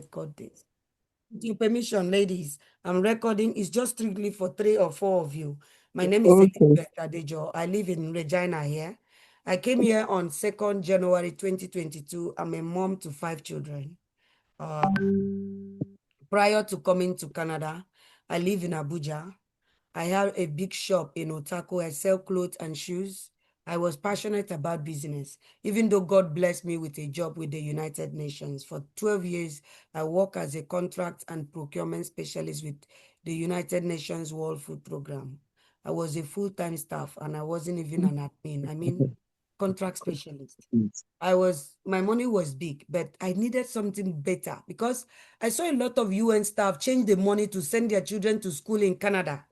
record this. With your permission, ladies, I'm recording. It's just strictly for 3 or 4 of you. My name is Okay. Elizabeth Adejo. I live in Regina here. I came here on 2nd January 2022. I'm a mom to 5 children. Prior to coming to Canada, I live in Abuja. I have a big shop in Otago. I sell clothes and shoes. I was passionate about business, even though God blessed me with a job with the United Nations. For 12 years, I work as a contract and procurement specialist with the United Nations World Food Program. I was a full-time staff and I wasn't even an admin. I mean, contract specialist. My money was big, but I needed something better because I saw a lot of UN staff change the money to send their children to school in Canada.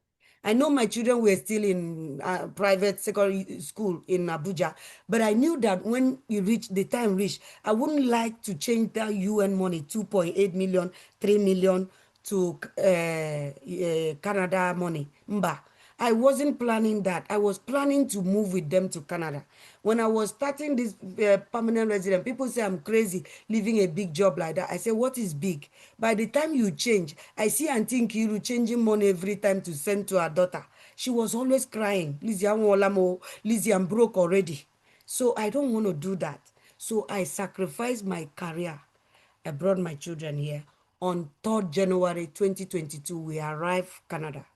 I know my children were still in private secondary school in Abuja, but I knew that when the time reached, I wouldn't like to change that UN money, 2.8 million, 3 million to Canada money. Mba. I wasn't planning that. I was planning to move with them to Canada. When I was starting this permanent resident, people say I'm crazy leaving a big job like that. I say, what is big? By the time you change, I see Auntie Nkiru changing money every time to send to her daughter. She was always crying, Lizzie, I'm broke already. So I don't want to do that. So I sacrificed my career. I brought my children here. On 3rd January 2022, we arrived Canada.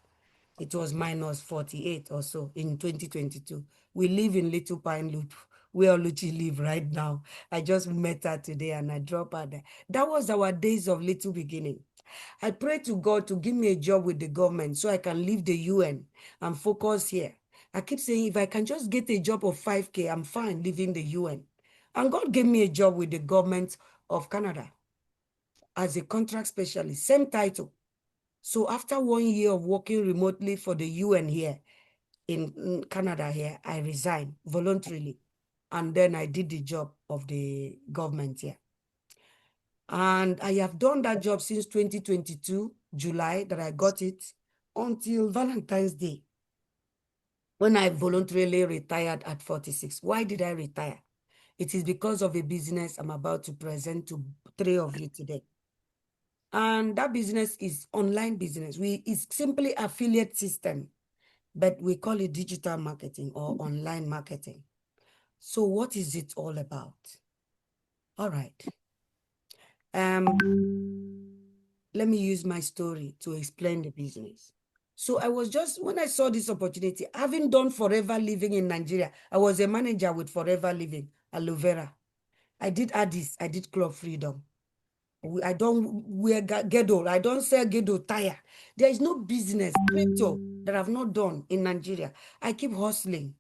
It was minus 48 or so in 2022. We live in Little Pine Loop, where Oluchi live right now. I just met her today and I dropped her there. That was our days of little beginning. I pray to God to give me a job with the government so I can leave the UN and focus here. I keep saying if I can just get a job of 5K, I'm fine leaving the UN. And God gave me a job with the government of Canada as a contract specialist, same title. So after 1 year of working remotely for the UN here in Canada here, I resigned voluntarily. And then I did the job of the government here. And I have done that job since 2022, July, that I got it, until Valentine's Day, when I voluntarily retired at 46. Why did I retire? It is because of a business I'm about to present to 3 of you today. And that business is online business. It's simply affiliate system, but we call it digital marketing or online marketing. So what is it all about? All right. Let me use my story to explain the business. So I was just, when I saw this opportunity, having done Forever Living in Nigeria, I was a manager with Forever Living, Aloe Vera. I did Addis, I did Club Freedom. I don't wear ghetto. I don't sell ghetto tire. There is no business, crypto, that I've not done in Nigeria. I keep hustling.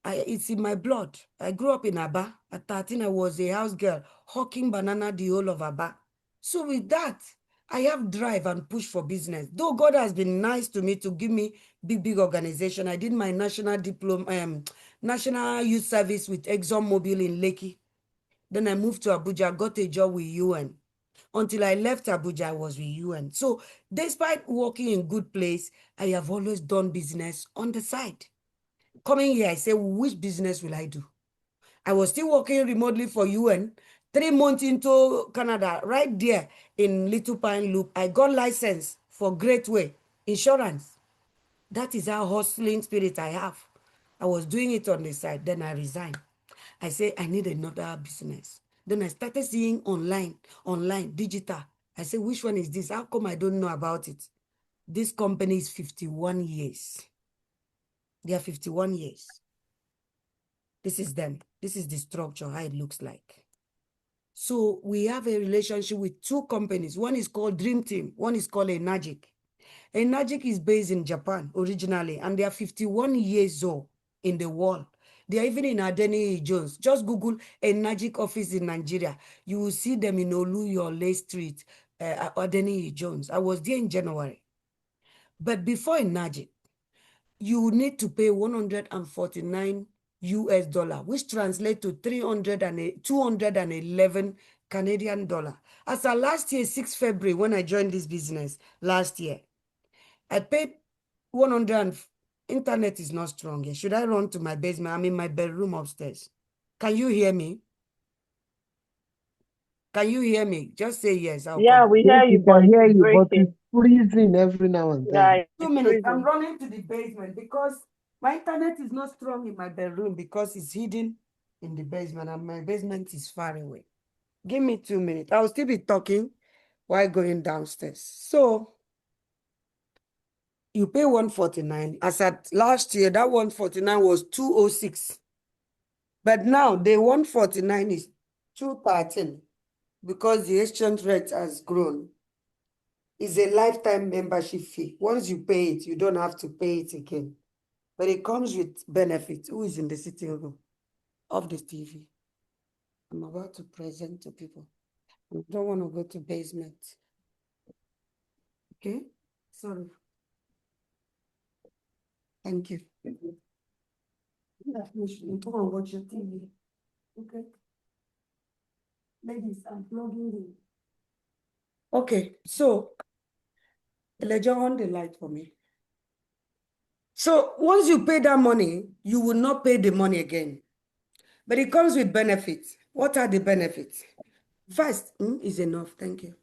It's in my blood. I grew up in Aba. At 13, I was a house girl, hawking banana the whole of Aba. So with that, I have drive and push for business. Though God has been nice to me to give me big organization. I did my national diploma, national youth service with ExxonMobil in Lekki. Then I moved to Abuja, got a job with UN. Until I left Abuja, I was with UN. So despite working in good place, I have always done business on the side. Coming here, I say, which business will I do? I was still working remotely for UN. 3 months into Canada, right there in Little Pine Loop, I got license for Great Way Insurance. That is how hustling spirit I have. I was doing it on the side, then I resigned. I say, I need another business. Then I started seeing online, digital. I say, which one is this? How come I don't know about it? This company is 51 years. They are 51 years. This is them. This is the structure, how it looks like. So we have a relationship with 2 companies. One is called Dream Team. One is called Enagic. Enagic is based in Japan originally, and they are 51 years old in the world. They are even in Adeni Jones. Just Google Enagic office in Nigeria. You will see them in Oluyole Street, Adeni Jones. I was there in January. But before Enagic, you need to pay 149 US dollar, which translates to 211 Canadian dollar. As of last year, 6 February, when I joined this business last year, I paid 100. Internet is not strong here. Should I run to my basement? I'm in my bedroom upstairs. Can you hear me? Can you hear me? Just say yes. I'll Yeah, continue. we Yes, hear we you, but can hear it's you, but it's breaking. freezing every now and then. Yeah, 2 it's minutes. I'm freezing. running to the basement because my internet is not strong in my bedroom because it's hidden in the basement and my basement is far away. Give me 2 minutes. I'll still be talking while going downstairs. So you pay 149. As at last year, that 149 was 206. But now the 149 is 213 because the exchange rate has grown. It's a lifetime membership fee. Once you pay it, you don't have to pay it again. But it comes with benefits. Who is in the sitting room of the TV? I'm about to present to people. I don't want to go to basement. Okay? Sorry. Thank you. Come and watch your TV. Okay? Ladies, I'm plugging in. Okay, so Elijah, on the light for me. So once you pay that money, you will not pay the money again. But it comes with benefits. What are the benefits? First, is enough. Thank you.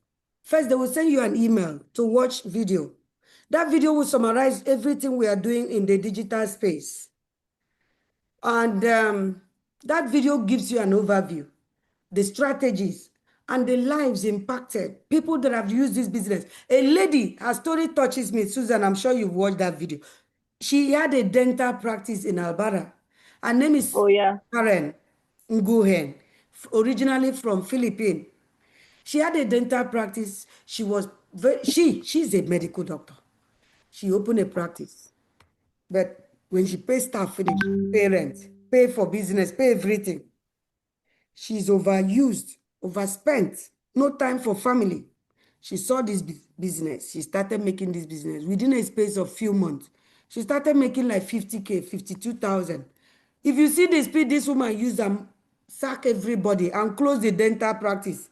First, they will send you an email to watch video. That video will summarize everything we are doing in the digital space. And that video gives you an overview, the strategies, and the lives impacted, people that have used this business. A lady, her story touches me, Susan, I'm sure you've watched that video. She had a dental practice in Alberta. Her name is Oh, yeah. Karen Nguyen, originally from Philippines. She had a dental practice. She was she's a medical doctor. She opened a practice. But when she pays staff finish, pay rent, pay for business, pay everything, she's overused, overspent, no time for family. She saw this business. She started making this business. Within a space of few months, she started making like 50K, 52,000. If you see the speed this woman used and sack everybody and close the dental practice,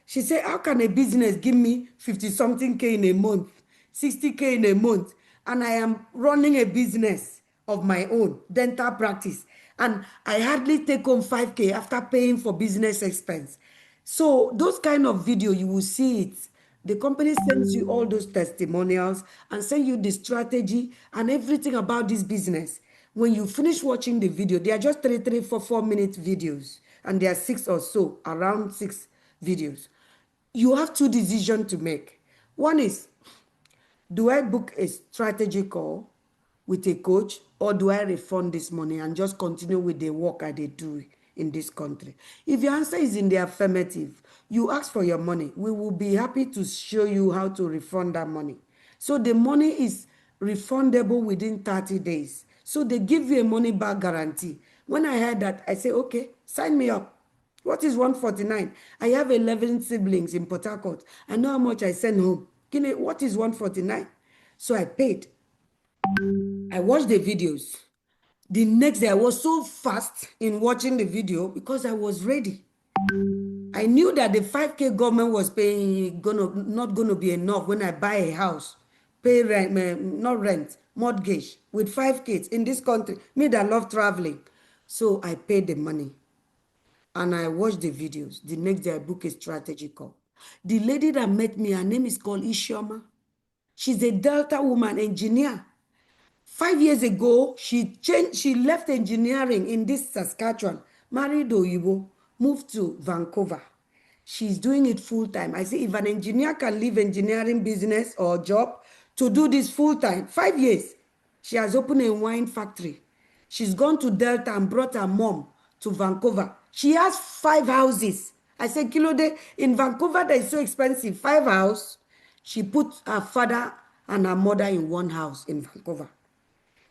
she said, how can a business give me 50 something K in a month, 60K in a month, and I am running a business of my own, dental practice, and I hardly take home 5K after paying for business expense. So those kind of video, you will see it. The company sends you all those testimonials and send you the strategy and everything about this business. When you finish watching the video, they are just 4 minute videos, and there are six or so, around six videos. You have two decisions to make. One is, do I book a strategy call with a coach, or do I refund this money and just continue with the work I do in this country? If your answer is in the affirmative, you ask for your money. We will be happy to show you how to refund that money. So the money is refundable within 30 days. So they give you a money back guarantee. When I heard that, I say, okay, sign me up. What is 149? I have 11 siblings in Port Harcourt. I know how much I send home. What is 149? So I paid. I watched the videos. The next day, I was so fast in watching the video because I was ready. I knew that the 5K government was paying not gonna be enough when I buy a house, pay rent, not rent, mortgage with 5 kids in this country. Me that love traveling, so I paid the money, and I watched the videos. The next day, I booked a strategy call. The lady that met me, her name is called Ishoma. She's a Delta woman, engineer. 5 years ago, she left engineering in this Saskatchewan, married Oyibo, moved to Vancouver. She's doing it full time. I say, if an engineer can leave engineering business or job to do this full time, 5 years, she has opened a wine factory. She's gone to Delta and brought her mom to Vancouver. She has 5 houses. I said, Kilode, in Vancouver, that is so expensive. 5 houses. She put her father and her mother in one house in Vancouver.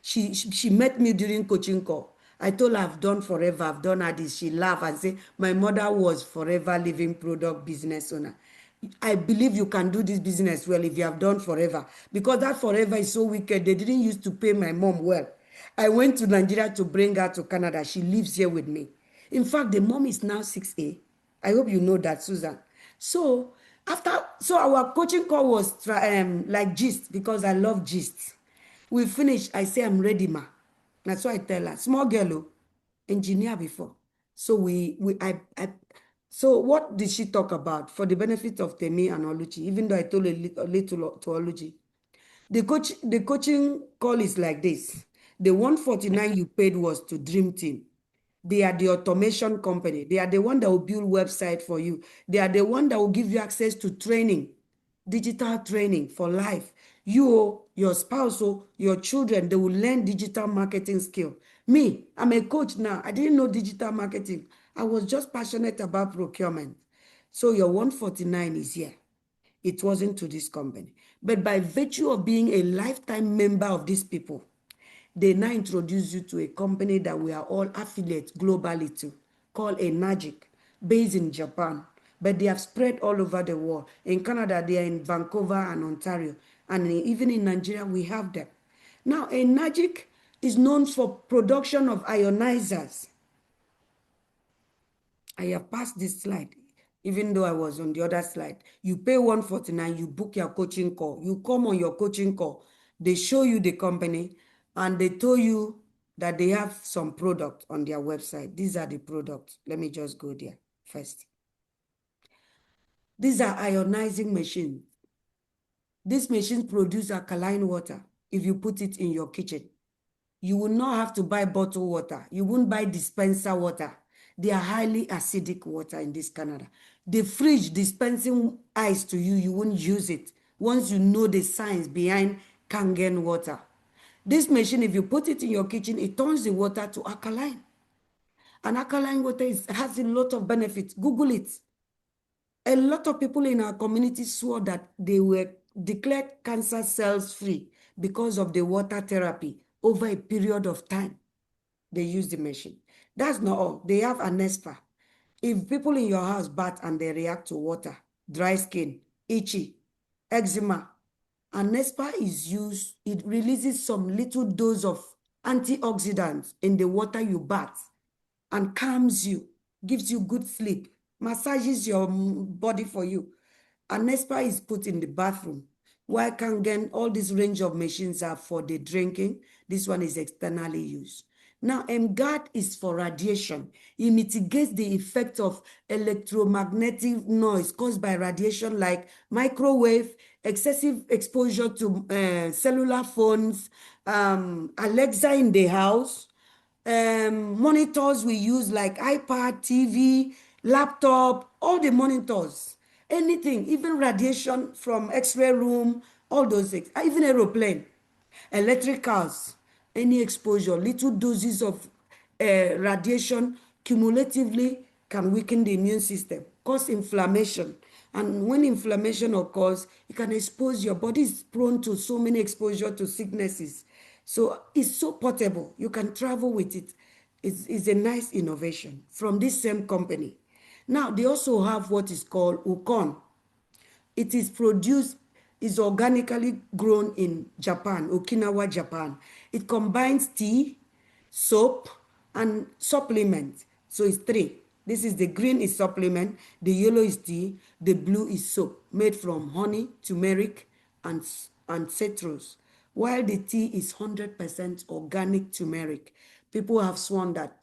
She met me during coaching call. I told her I've done forever, I've done her this. She laughed and said, my mother was forever living product business owner. I believe you can do this business well if you have done forever. Because that forever is so wicked. They didn't used to pay my mom well. I went to Nigeria to bring her to Canada. She lives here with me. In fact, the mom is now 6A. I hope you know that, Susan. So our coaching call was like gist, because I love gist. We finish. I say, I'm ready, ma. That's why I tell her. Small girl, engineer before. So I So what did she talk about for the benefit of Temi and Oluchi, even though I told a little to Oluchi? The coaching call is like this. The 149 you paid was to Dream Team. They are the automation company. They are the one that will build website for you. They are the one that will give you access to training, digital training for life. You, your spouse, your children, they will learn digital marketing skill. Me, I'm a coach now. I didn't know digital marketing. I was just passionate about procurement. So your 149 is here. It wasn't to this company. But by virtue of being a lifetime member of these people, they now introduce you to a company that we are all affiliates globally to, called Nnenne, based in Japan. But they have spread all over the world. In Canada, they are in Vancouver and Ontario. And even in Nigeria, we have them. Now, Nnenne is known for production of ionizers. I have passed this slide, even though I was on the other slide. You pay 149, you book your coaching call. You come on your coaching call. They show you the company and they tell you that they have some product on their website. These are the products. Let me just go there first. These are ionizing machines. These machines produce alkaline water if you put it in your kitchen. You will not have to buy bottled water. You won't buy dispenser water. They are highly acidic water in this Canada. The fridge dispensing ice to you, you won't use it once you know the science behind Kangen water. This machine, if you put it in your kitchen, it turns the water to alkaline. And alkaline water has a lot of benefits. Google it. A lot of people in our community swore that they were declared cancer cells free because of the water therapy over a period of time. They use the machine. That's not all. They have an Nespa. If people in your house bath and they react to water, dry skin, itchy, eczema, and Nespa is used, it releases some little dose of antioxidants in the water you bath and calms you, gives you good sleep, massages your body for you. And Nespa is put in the bathroom. Why Kangen, all this range of machines are for the drinking. This one is externally used. Now, MGAD is for radiation. It mitigates the effect of electromagnetic noise caused by radiation like microwave, excessive exposure to cellular phones, Alexa in the house, monitors we use like iPad, TV, laptop, all the monitors, anything, even radiation from X-ray room, all those things, even aeroplane, electric cars, any exposure, little doses of radiation cumulatively can weaken the immune system, cause inflammation. And when inflammation occurs, it can expose your body is prone to so many exposure to sicknesses. So it's so portable. You can travel with it. It's a nice innovation from this same company. Now, they also have what is called Ukon. It is produced, is organically grown in Japan, Okinawa, Japan. It combines tea, soap, and supplement. So it's three. This is the green is supplement, the yellow is tea, the blue is soap made from honey, turmeric, and citrus. While the tea is 100% organic turmeric. People have sworn that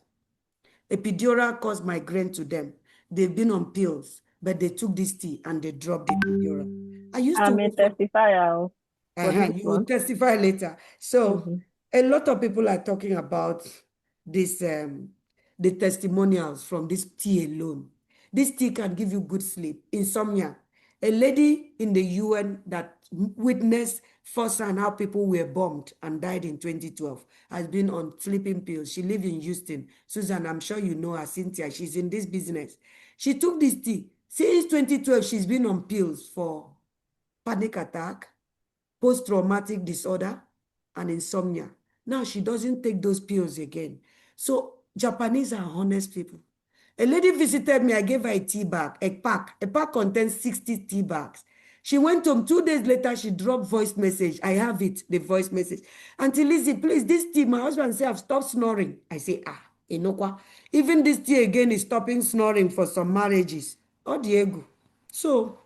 epidural caused migraine to them. They've been on pills, but they took this tea and they dropped the epidural. I used to I'm a work for testifier for this you will one. testify later. So Mm-hmm. a lot of people are talking about this, the testimonials from this tea alone. This tea can give you good sleep, insomnia. A lady in the UN that witnessed firsthand how people were bombed and died in 2012 has been on sleeping pills. She lives in Houston. Susan, I'm sure you know her, Cynthia. She's in this business. She took this tea. Since 2012, she's been on pills for panic attack, post-traumatic disorder, and insomnia. Now she doesn't take those pills again. So Japanese are honest people. A lady visited me, I gave her a tea bag, a pack. A pack contains 60 tea bags. She went home, 2 days later, she dropped voice message. I have it, the voice message. Auntie Lizzie, please, this tea, my husband said I've stopped snoring. I say, Inokwa. Even this tea again is stopping snoring for some marriages. Oh, Diego. So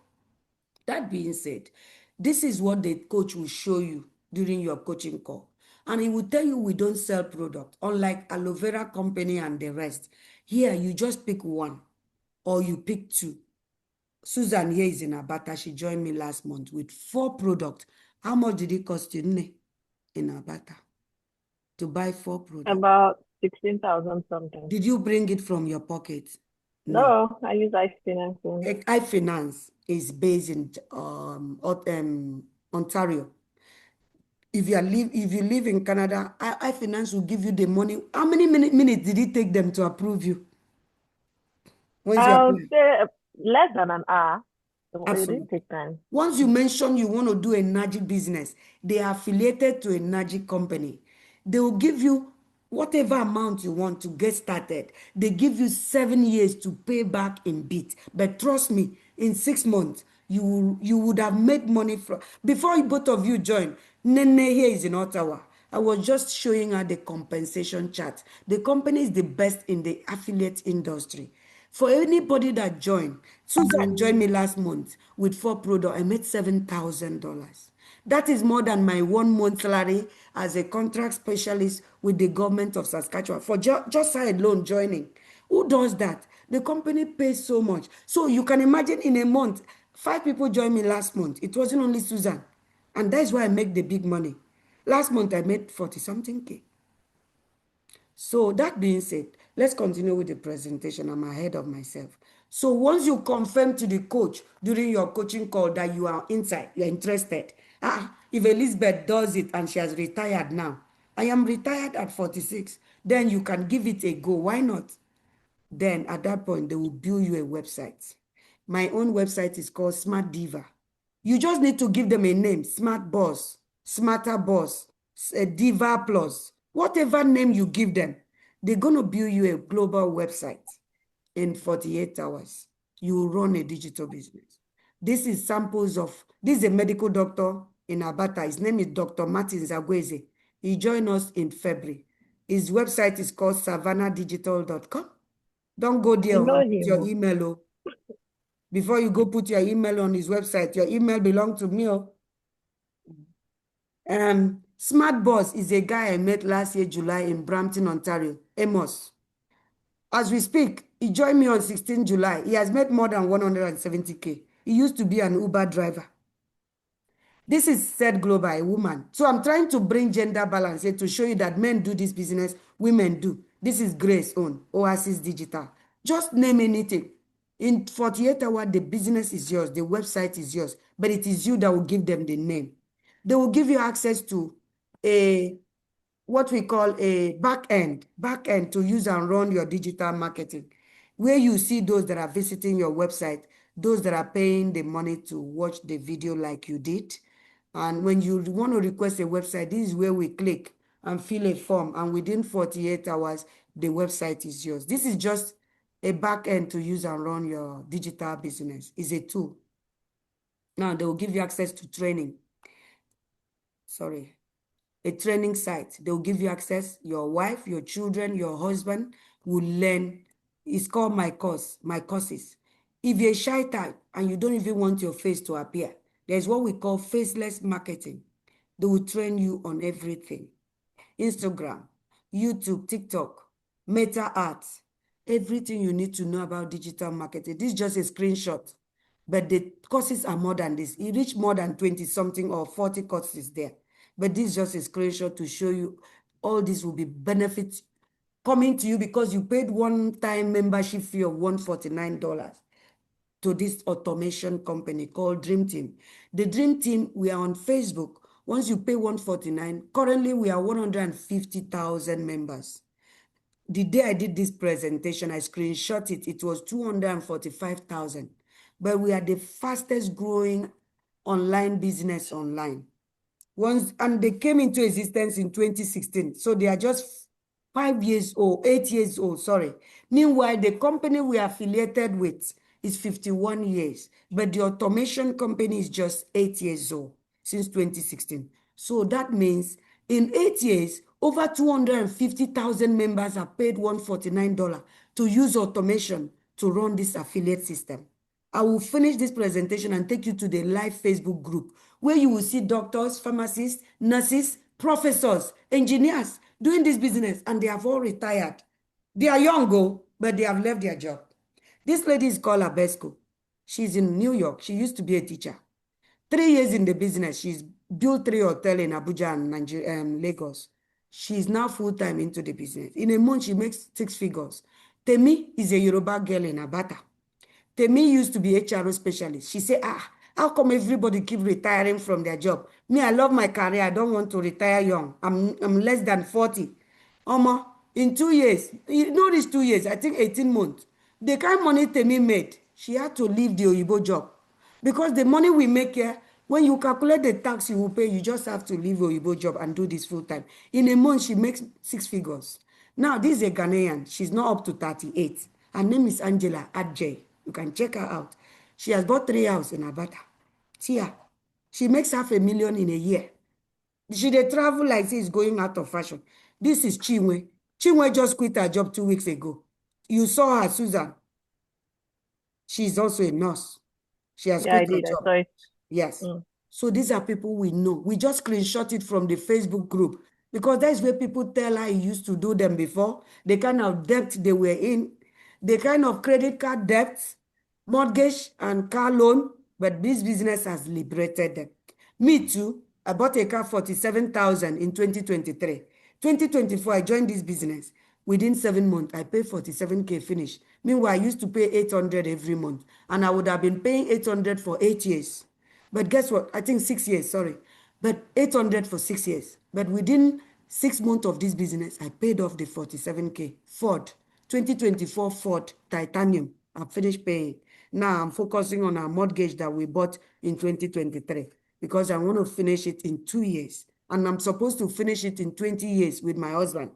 that being said, this is what the coach will show you during your coaching call. And he will tell you we don't sell product, unlike aloe vera company and the rest. Here, you just pick one. or you pick two. Susan here is in Abata. She joined me last month with 4 products. How much did it cost you, Nnenne, in Abata to buy 4 products? About 16,000 something. Did you bring it from your pocket? No, I use financing. iFinance is based in Ontario. If you live in Canada, iFinance will give you the money. How many minutes did it take them to approve you? Once you I'll apply? say less than an hour. It didn't Absolutely. take time. Once you mention you want to do a Nnenne business, they are affiliated to a Nnenne company. They will give you whatever amount you want to get started. They give you 7 years to pay back in bit. But trust me, in 6 months, you would have made money from before both of you join. Nnenne here is in Ottawa. I was just showing her the compensation chart. The company is the best in the affiliate industry. For anybody that joined, Susan joined me last month with 4 products. I made $7,000. That is more than my 1 month salary as a contract specialist with the government of Saskatchewan for just her alone joining. Who does that? The company pays so much. So you can imagine in a month, 5 people joined me last month. It wasn't only Susan. And that's why I make the big money. Last month, I made 40 something K. So that being said, let's continue with the presentation. I'm ahead of myself. So once you confirm to the coach during your coaching call that you are inside, you're interested. If Elizabeth does it and she has retired now, I am retired at 46, then you can give it a go. Why not? Then at that point, they will build you a website. My own website is called Smart Diva. You just need to give them a name, Smart Boss, Smarter Boss, Diva Plus, whatever name you give them, they're going to build you a global website in 48 hours. You will run a digital business. This is samples of, this is a medical doctor in Abata. His name is Dr. Martin Zagweze. He joined us in February. His website is called savannahdigital.com. Don't go there I know and put your him. email. Oh. Before you go put your email on his website, your email belongs to me. Oh. Smart Boss is a guy I met last year, July, in Brampton, Ontario, Amos. As we speak, he joined me on 16 July. He has made more than 170K. He used to be an Uber driver. This is Said Global, a woman. So I'm trying to bring gender balance here to show you that men do this business, women do. This is Grace own, Oasis Digital. Just name anything. In 48 hours, the business is yours, the website is yours, but it is you that will give them the name. They will give you access to a what we call a back end to use and run your digital marketing, where you see those that are visiting your website, those that are paying the money to watch the video like you did. And when you want to request a website, this is where we click and fill a form. And within 48 hours, the website is yours. This is just a back end to use and run your digital business. It's a tool. Now, they will give you access to training. Sorry. A training site. They'll give you access. Your wife, your children, your husband will learn. It's called My Course, My Courses. If you're a shy type and you don't even want your face to appear, there's what we call faceless marketing. They will train you on everything. Instagram, YouTube, TikTok, Meta Arts, everything you need to know about digital marketing. This is just a screenshot, but the courses are more than this. It reached more than 20 something or 40 courses there. But this is just a screenshot to show you all this will be benefits coming to you because you paid one-time membership fee of $149 to this automation company called Dream Team. The Dream Team, we are on Facebook. Once you pay $149, currently we are 150,000 members. The day I did this presentation, I screenshot it. It was 245,000. But we are the fastest growing online business online. And they came into existence in 2016. So they are just 5 years old, 8 years old, sorry. Meanwhile, the company we are affiliated with is 51 years, but the automation company is just 8 years old since 2016. So that means in 8 years, over 250,000 members have paid $149 to use automation to run this affiliate system. I will finish this presentation and take you to the live Facebook group where you will see doctors, pharmacists, nurses, professors, engineers doing this business, and they have all retired. They are young, but they have left their job. This lady is called Abesco. She's in New York. She used to be a teacher. 3 years in the business. She's built 3 hotels in Abuja and Nigeria, Lagos. She's now full-time into the business. In a month, she makes 6 figures. Temi is a Yoruba girl in Abata. Temi used to be HRO specialist. She said, how come everybody keep retiring from their job? Me, I love my career. I don't want to retire young. I'm less than 40. Omo, in 2 years, you know these 2 years, I think 18 months, the kind of money Temi made, she had to leave the Oyibo job. Because the money we make here, when you calculate the tax you will pay, you just have to leave Oyibo job and do this full time. In a month, she makes 6 figures. Now, this is a Ghanaian. She's not up to 38. Her name is Angela Adjei. You can check her out. She has bought 3 houses in Abata. See her. She makes $500,000 in a year. She dey travel like she's going out of fashion. This is Chinwe. Chinwe just quit her job 2 weeks ago. You saw her, Susan. She's also a nurse. She has Yeah, I quit her did. I job. saw it. Yes. Mm. So these are people we know. We just screenshot it from the Facebook group because that's where people tell her he used to do them before, the kind of debt they were in, the kind of credit card debt, mortgage and car loan, but this business has liberated them. Me too. I bought a car 47,000 in 2023. 2024, I joined this business. Within 7 months, I paid 47K finish. Meanwhile, I used to pay 800 every month, and I would have been paying 800 for 8 years. But guess what? I think 6 years, sorry. But 800 for 6 years. But within 6 months of this business, I paid off the 47K. Ford, 2024 Ford Titanium. I finished paying. Now I'm focusing on our mortgage that we bought in 2023 because I want to finish it in 2 years. And I'm supposed to finish it in 20 years with my husband.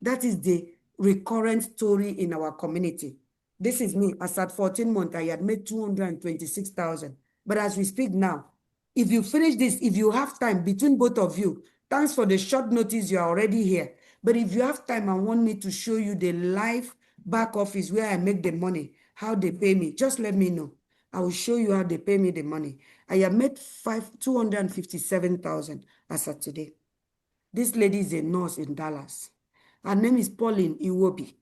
That is the recurrent story in our community. This is me. As at 14 months, I had made 226,000. But as we speak now, if you finish this, if you have time between both of you, thanks for the short notice, you are already here. But if you have time and want me to show you the live back office where I make the money, how they pay me, just let me know. I will show you how they pay me the money. I have made 257,000 as of today. This lady is a nurse in Dallas. Her name is Pauline Iwobi.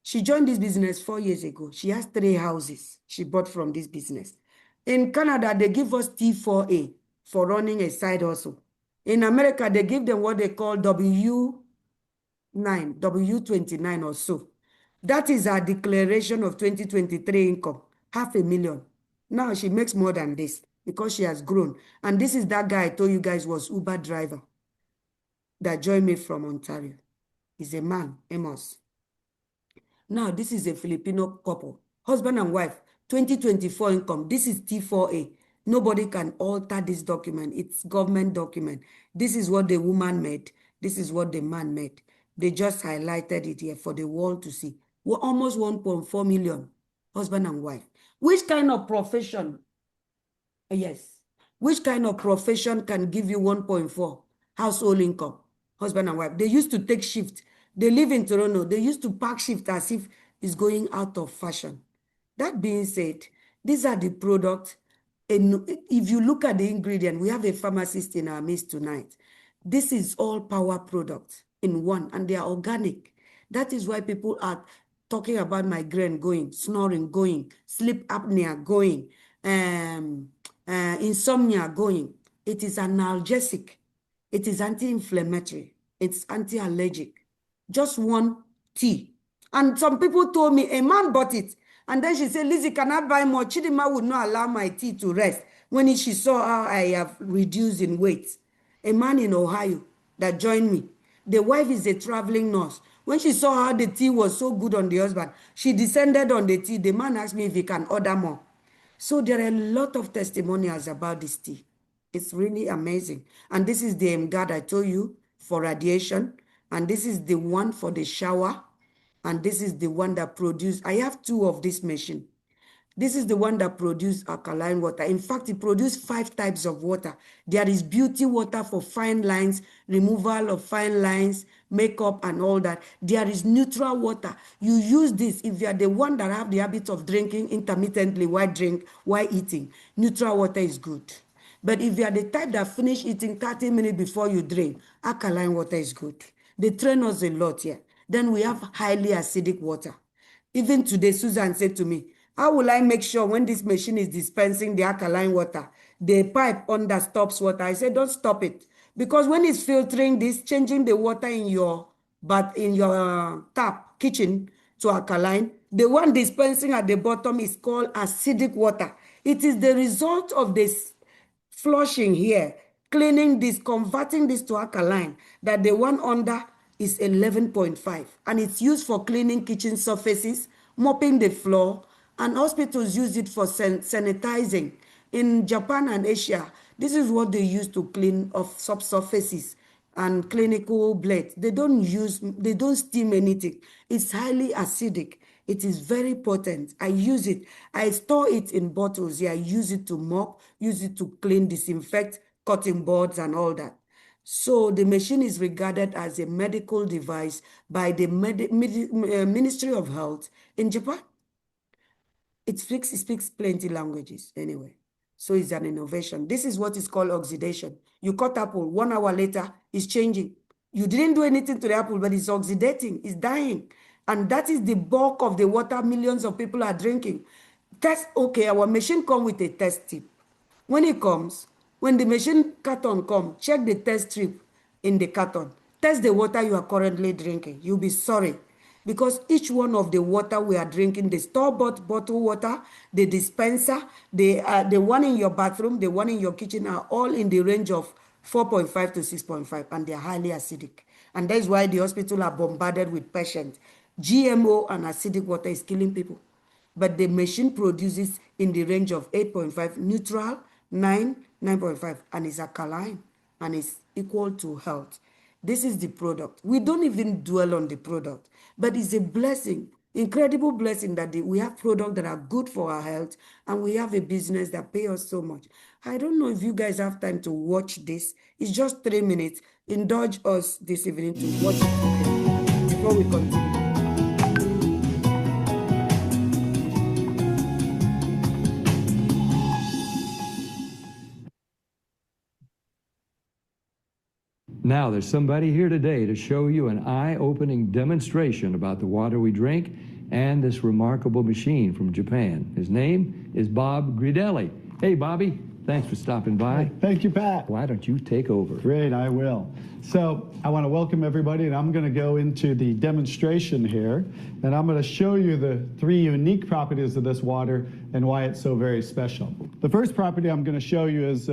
She joined this business 4 years ago. She has 3 houses she bought from this business. In Canada, they give us T4A for running a side hustle. In America, they give them what they call W9, W29 or so. That is our declaration of 2023 income, $500,000. Now she makes more than this because she has grown. And this is that guy I told you guys was Uber driver that joined me from Ontario. He's a man, Amos. Now, this is a Filipino couple, husband and wife, 2024 income. This is T4A. Nobody can alter this document. It's government document. This is what the woman made. This is what the man made. They just highlighted it here for the world to see. We're almost 1.4 million, husband and wife. Which kind of profession? Yes. Which kind of profession can give you 1.4 household income? Husband and wife. They used to take shift. They live in Toronto. They used to pack shift as if it's going out of fashion. That being said, these are the products. And if you look at the ingredient, we have a pharmacist in our midst tonight. This is all power products in one, and they are organic. That is why people are talking about migraine going, snoring going, sleep apnea going, insomnia going. It is analgesic. It is anti-inflammatory. It's anti-allergic. Just one tea. And some people told me, a man bought it. And then she said, Lizzie, can I buy more? Chidima would not allow my tea to rest when she saw how I have reduced in weight. A man in Ohio that joined me. The wife is a traveling nurse. When she saw how the tea was so good on the husband, she descended on the tea. The man asked me if he can order more. So there are a lot of testimonials about this tea. It's really amazing. And this is the guard I told you for radiation. And this is the one for the shower. And this is the one that produced. I have 2 of this machine. This is the one that produces alkaline water. In fact, it produces 5 types of water. There is beauty water for fine lines, removal of fine lines, makeup and all that. There is neutral water. You use this if you are the one that have the habit of drinking intermittently while eating. Neutral water is good. But if you are the type that finish eating 30 minutes before you drink, alkaline water is good. They train us a lot here. Then we have highly acidic water. Even today, Susan said to me, How will I make sure when this machine is dispensing the alkaline water, the pipe under stops water? I said, don't stop it. Because when it's filtering this, changing the water in your tap kitchen to alkaline, the one dispensing at the bottom is called acidic water. It is the result of this flushing here, cleaning this, converting this to alkaline, that the one under is 11.5. And it's used for cleaning kitchen surfaces, mopping the floor, and hospitals use it for sanitizing. In Japan and Asia, this is what they use to clean off subsurfaces and clinical blades. They don't steam anything. It's highly acidic. It is very potent. I use it. I store it in bottles. Yeah, I use it to mop, use it to clean, disinfect cutting boards and all that. So the machine is regarded as a medical device by the Ministry of Health in Japan. It speaks plenty languages anyway. So it's an innovation. This is what is called oxidation. You cut apple, 1 hour later, it's changing. You didn't do anything to the apple, but it's oxidating, it's dying. And that is the bulk of the water millions of people are drinking. Okay, our machine comes with a test tip. When it comes, when the machine carton comes, check the test strip in the carton. Test the water you are currently drinking. You'll be sorry. Because each one of the water we are drinking, the store-bought bottled water, the dispenser, the one in your bathroom, the one in your kitchen, are all in the range of 4.5 to 6.5, and they're highly acidic. And that's why the hospital are bombarded with patients. GMO and acidic water is killing people. But the machine produces in the range of 8.5, neutral, 9, 9.5, and it's alkaline, and it's equal to health. This is the product. We don't even dwell on the product, but it's a blessing, incredible blessing that we have products that are good for our health, and we have a business that pays us so much. I don't know if you guys have time to watch this. It's just 3 minutes. Indulge us this evening to watch it before we continue. Now, there's somebody here today to show you an eye-opening demonstration about the water we drink and this remarkable machine from Japan. His name is Bob Gridelli. Hey, Bobby, thanks for stopping by. Thank you, Pat. Why don't you take over? Great, I will. So I want to welcome everybody, and I'm going to go into the demonstration here, and I'm going to show you the 3 unique properties of this water and why it's so very special. The first property I'm going to show you is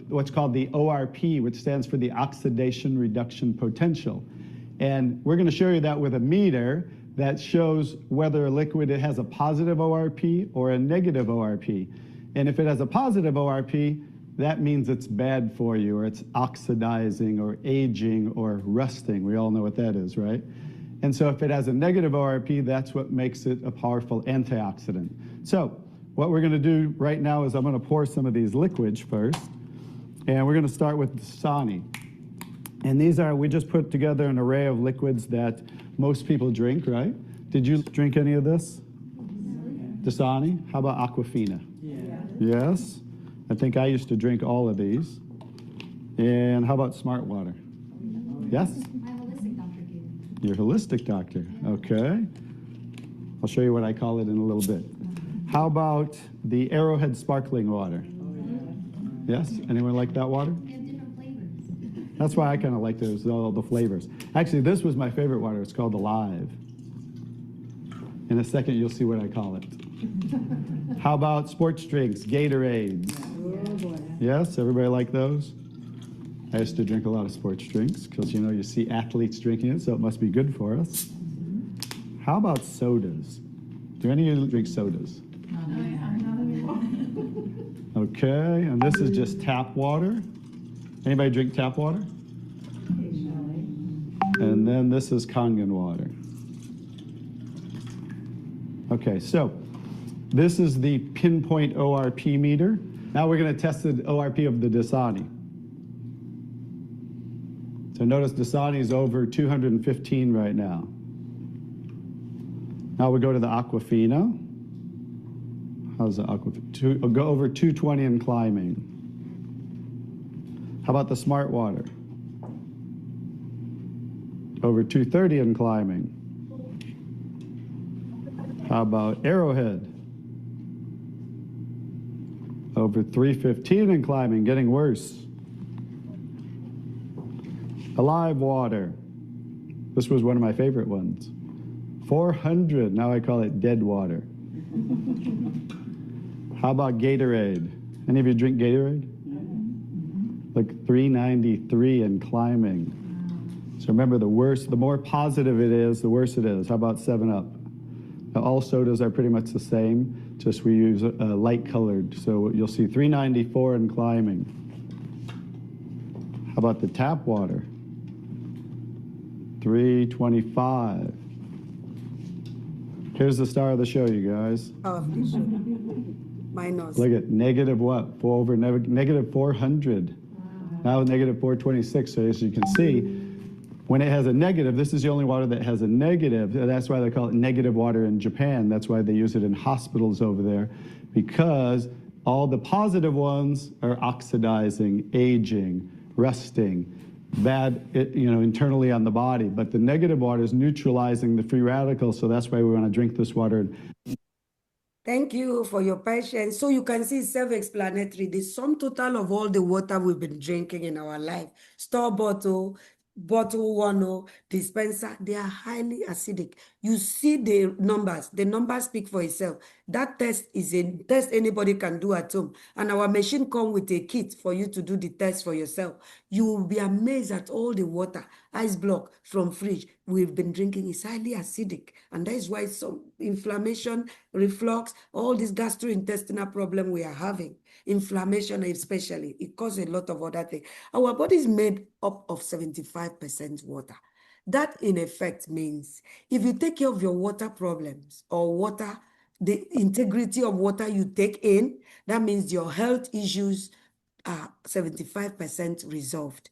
what's called the ORP, which stands for the oxidation reduction potential. And we're going to show you that with a meter that shows whether a liquid has a positive ORP or a negative ORP. And if it has a positive ORP, that means it's bad for you, or it's oxidizing or aging or rusting. We all know what that is, right? And so if it has a negative ORP, that's what makes it a powerful antioxidant. So what we're going to do right now is I'm going to pour some of these liquids first, and we're going to start with Dasani. And these are, we just put together an array of liquids that most people drink, right? Did you drink any of this? Dasani? How about Aquafina? Yeah. Yes? I think I used to drink all of these. And how about Smart Water? Yes? My holistic doctor gave it. Your holistic doctor, okay. I'll show you what I call it in a little bit. How about the Arrowhead sparkling water? Yes? Anyone like that water? They have different flavors. That's why I kind of like those, all the flavors. Actually, this was my favorite water. It's called Alive. In a second, you'll see what I call it. How about sports drinks, Gatorades? Yes, everybody like those? I used to drink a lot of sports drinks because, you know, you see athletes drinking it, so it must be good for us. How about sodas? Do any of you drink sodas? Okay, and this is just tap water. Anybody drink tap water? And then this is Kangen water. Okay, so this is the pinpoint ORP meter. Now we're going to test the ORP of the Dasani. So notice Dasani is over 215 right now. Now we go to the Aquafina. How's the Aquafina? Go over 220 and climbing. How about the Smart Water? Over 230 and climbing. How about Arrowhead? Over 315 and climbing, getting worse. Alive water. This was one of my favorite ones. 400, now I call it dead water. How about Gatorade? Any of you drink Gatorade? Like 393 and climbing. So remember, the more positive it is, the worse it is. How about 7-Up? Now, all sodas are pretty much the same, just we use light colored. So you'll see 394 and climbing. How about the tap water? 325. Here's the star of the show, you guys. Of the show. Minus. Look at negative what? Negative 400. Now negative 426. So as you can see, when it has a negative, this is the only water that has a negative. That's why they call it negative water in Japan. That's why they use it in hospitals over there, because all the positive ones are oxidizing, aging, rusting, bad, internally on the body. But the negative water is neutralizing the free radicals. So that's why we want to drink this water. Thank you for your patience. So you can see it's self-explanatory. The sum total of all the water we've been drinking in our life, store bottle, bottle one, dispenser, they are highly acidic. You see the numbers speak for itself. That test is a test anybody can do at home. And our machine comes with a kit for you to do the test for yourself. You will be amazed at all the water, ice block from fridge we've been drinking is highly acidic. And that is why some inflammation, reflux, all this gastrointestinal problem we are having, inflammation especially, it causes a lot of other things. Our body is made up of 75% water. That in effect means if you take care of your water problems or water, the integrity of water you take in, that means your health issues are 75% resolved.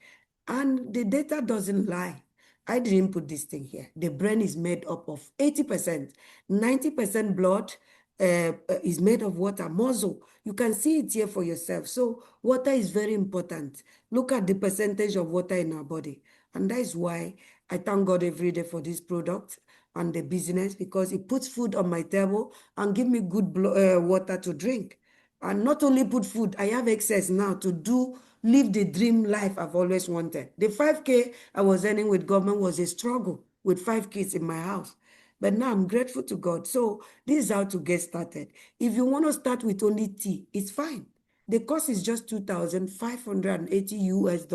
And the data doesn't lie. I didn't put this thing here. The brain is made up of 80%, 90% blood is made of water, muscle. You can see it here for yourself. So water is very important. Look at the percentage of water in our body. And that is why I thank God every day for this product and the business, because it puts food on my table and give me good water to drink. And not only put food, I have excess now to live the dream life I've always wanted. The 5K I was earning with government was a struggle with 5 kids in my house. But now I'm grateful to God. So this is how to get started. If you want to start with only tea, it's fine. The cost is just $2,580 US.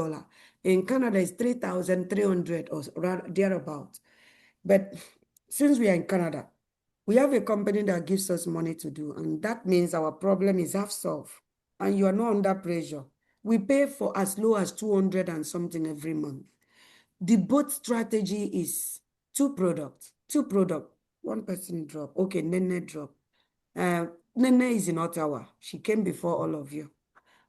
In Canada, it's 3,300 or thereabout. But since we are in Canada, we have a company that gives us money to do, and that means our problem is half solved, and you are not under pressure. We pay for as low as 200 and something every month. The both strategy is two products, one person drop. Okay, Nnenne drop. Nnenne is in Ottawa. She came before all of you.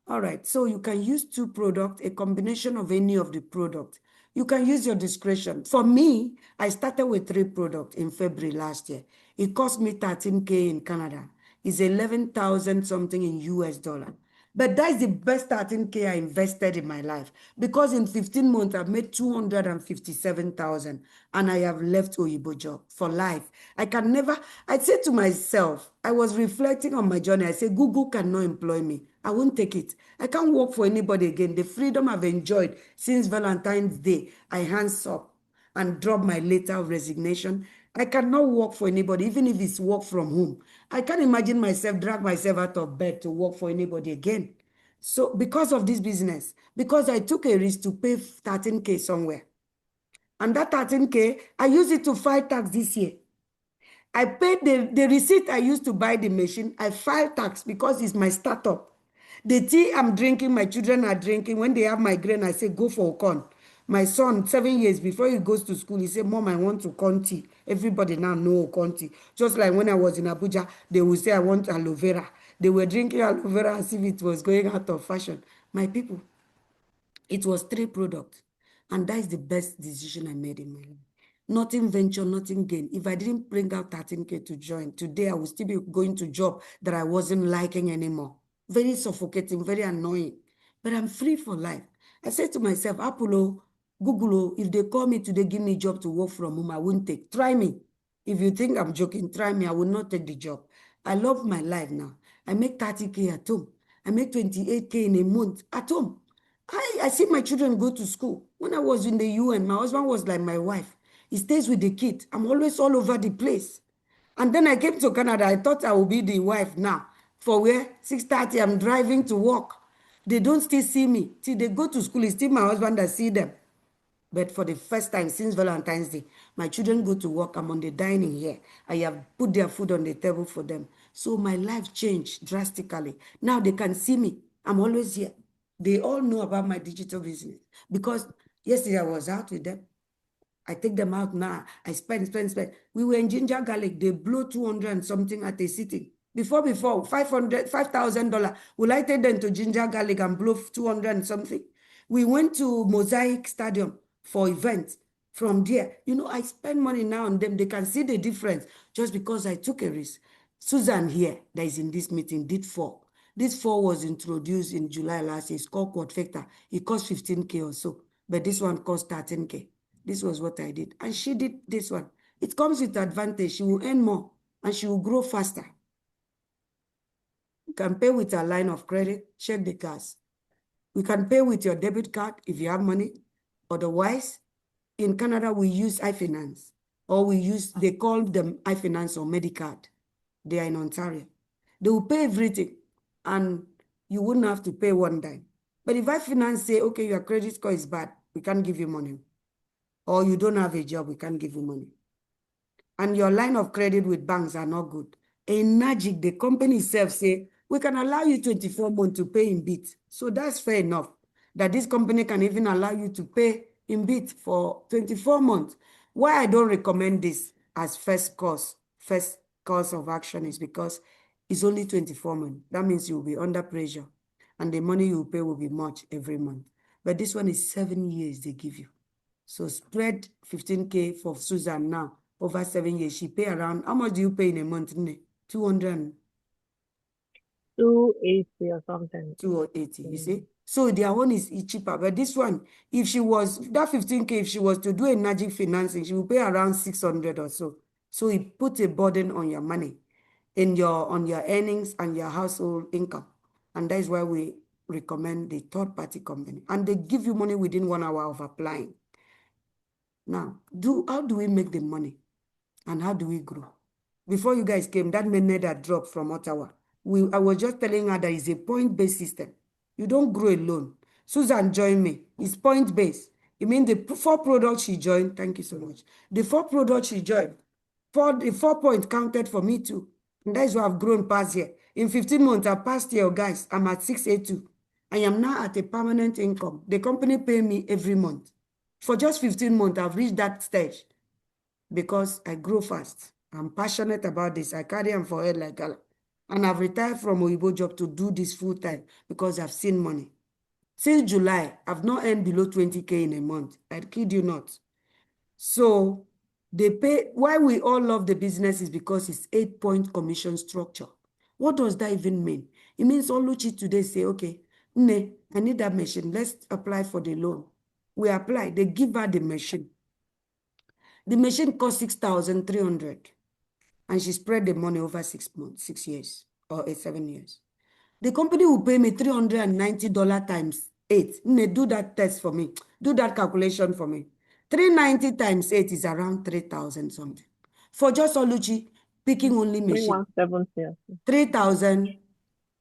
All right, so you can use two products, a combination of any of the products. You can use your discretion. For me, I started with 3 products in February last year. It cost me $13K in Canada. It's 11,000 something in US dollar. But that's the best $13K I invested in my life, because in 15 months, I've made 257,000 and I have left Oyibo job for life. I said to myself, I was reflecting on my journey. I said, Google cannot employ me. I won't take it. I can't work for anybody again. The freedom I've enjoyed since Valentine's Day, I hands up and drop my letter of resignation. I cannot work for anybody, even if it's work from home. I can't imagine myself drag myself out of bed to work for anybody again. So because of this business, because I took a risk to pay 13K somewhere. And that 13K, I used it to file tax this year. I paid the receipt I used to buy the machine. I filed tax because it's my startup. The tea I'm drinking, my children are drinking. When they have migraine, I say, go for Okon. My son, 7 years before he goes to school, he said, Mom, I want to Okon tea. Everybody now know Okon tea. Just like when I was in Abuja, they would say, I want aloe vera. They were drinking aloe vera as if it was going out of fashion. My people, it was 3 products. And that is the best decision I made in my life. Nothing venture, nothing gain. If I didn't bring out 13K to join, today I would still be going to job that I wasn't liking anymore. Very suffocating, very annoying. But I'm free for life. I said to myself, Apollo, Google, if they call me today, give me a job to work from home, I wouldn't take. Try me. If you think I'm joking, try me. I will not take the job. I love my life now. I make 30K at home. I make 28K in a month at home. I see my children go to school. When I was in the UN, my husband was like my wife. He stays with the kid. I'm always all over the place. And then I came to Canada. I thought I would be the wife now. For where? 6:30, I'm driving to work. They don't still see me. Till they go to school, it's still my husband that see them. But for the first time since Valentine's Day, my children go to work. I'm on the dining here. I have put their food on the table for them. So my life changed drastically. Now they can see me. I'm always here. They all know about my digital business because yesterday I was out with them. I take them out now. I spend. We were in Ginger Garlic. They blow 200 and something at a sitting. Before, $5,000. Will I take them to Ginger Garlic and blow 200 and something? We went to Mosaic Stadium for events. From there, I spend money now on them. They can see the difference just because I took a risk. Susan here, that is in this meeting, did 4. This 4 was introduced in July last year. It's called Quadfecta. It cost 15K or so, but this one cost 13K. This was what I did. And she did this one. It comes with advantage. She will earn more and she will grow faster. You can pay with a line of credit, check the cars. We can pay with your debit card if you have money. Otherwise, in Canada, we use iFinance, or they call them iFinance or Medicard. They are in Ontario. They will pay everything and you wouldn't have to pay one dime. But if iFinance say, okay, your credit score is bad, we can't give you money. Or you don't have a job, we can't give you money. And your line of credit with banks are not good. In Magic, the company itself say, we can allow you 24 months to pay in bits. So that's fair enough that this company can even allow you to pay in bits for 24 months. Why I don't recommend this as first course of action is because it's only 24 months. That means you'll be under pressure and the money you pay will be much every month. But this one is 7 years they give you. So spread 15K for Susan now over 7 years. She pay around, how much do you pay in a month? 200. 280 or something. 280, you see? So their one is cheaper. But this one, if she was, that 15K, if she was to do a magic financing, she will pay around 600 or so. So it puts a burden on your money, on your earnings and your household income. And that is why we recommend the third-party company. And they give you money within 1 hour of applying. Now, how do we make the money? And how do we grow? Before you guys came, that Nnenne that dropped from Ottawa, I was just telling her that it's a point-based system. You don't grow alone. Susan joined me. It's point-based. It means the 4 products she joined, thank you so much. The 4 products she joined, the 4 points counted for me too. And that is why I've grown past here. In 15 months, I passed here, guys. I'm at 682. I am now at a permanent income. The company pay me every month. For just 15 months, I've reached that stage because I grow fast. I'm passionate about this. I carry on for head like gala. And I've retired from Oyibo job to do this full time because I've seen money. Since July, I've not earned below 20K in a month. I kid you not. So they pay. Why we all love the business is because it's 8-point commission structure. What does that even mean? It means Oluchi today say, okay, Nnenne, I need that machine. Let's apply for the loan. We apply. They give her the machine. The machine costs 6,300. And she spread the money over 6 months, 6 years, or 7 years. The company will pay me $390 times 8. Nnenne, do that test for me. Do that calculation for me. 390 times 8 is around 3,000 something. For just Oluchi, picking only machine. 3,170. 3,000.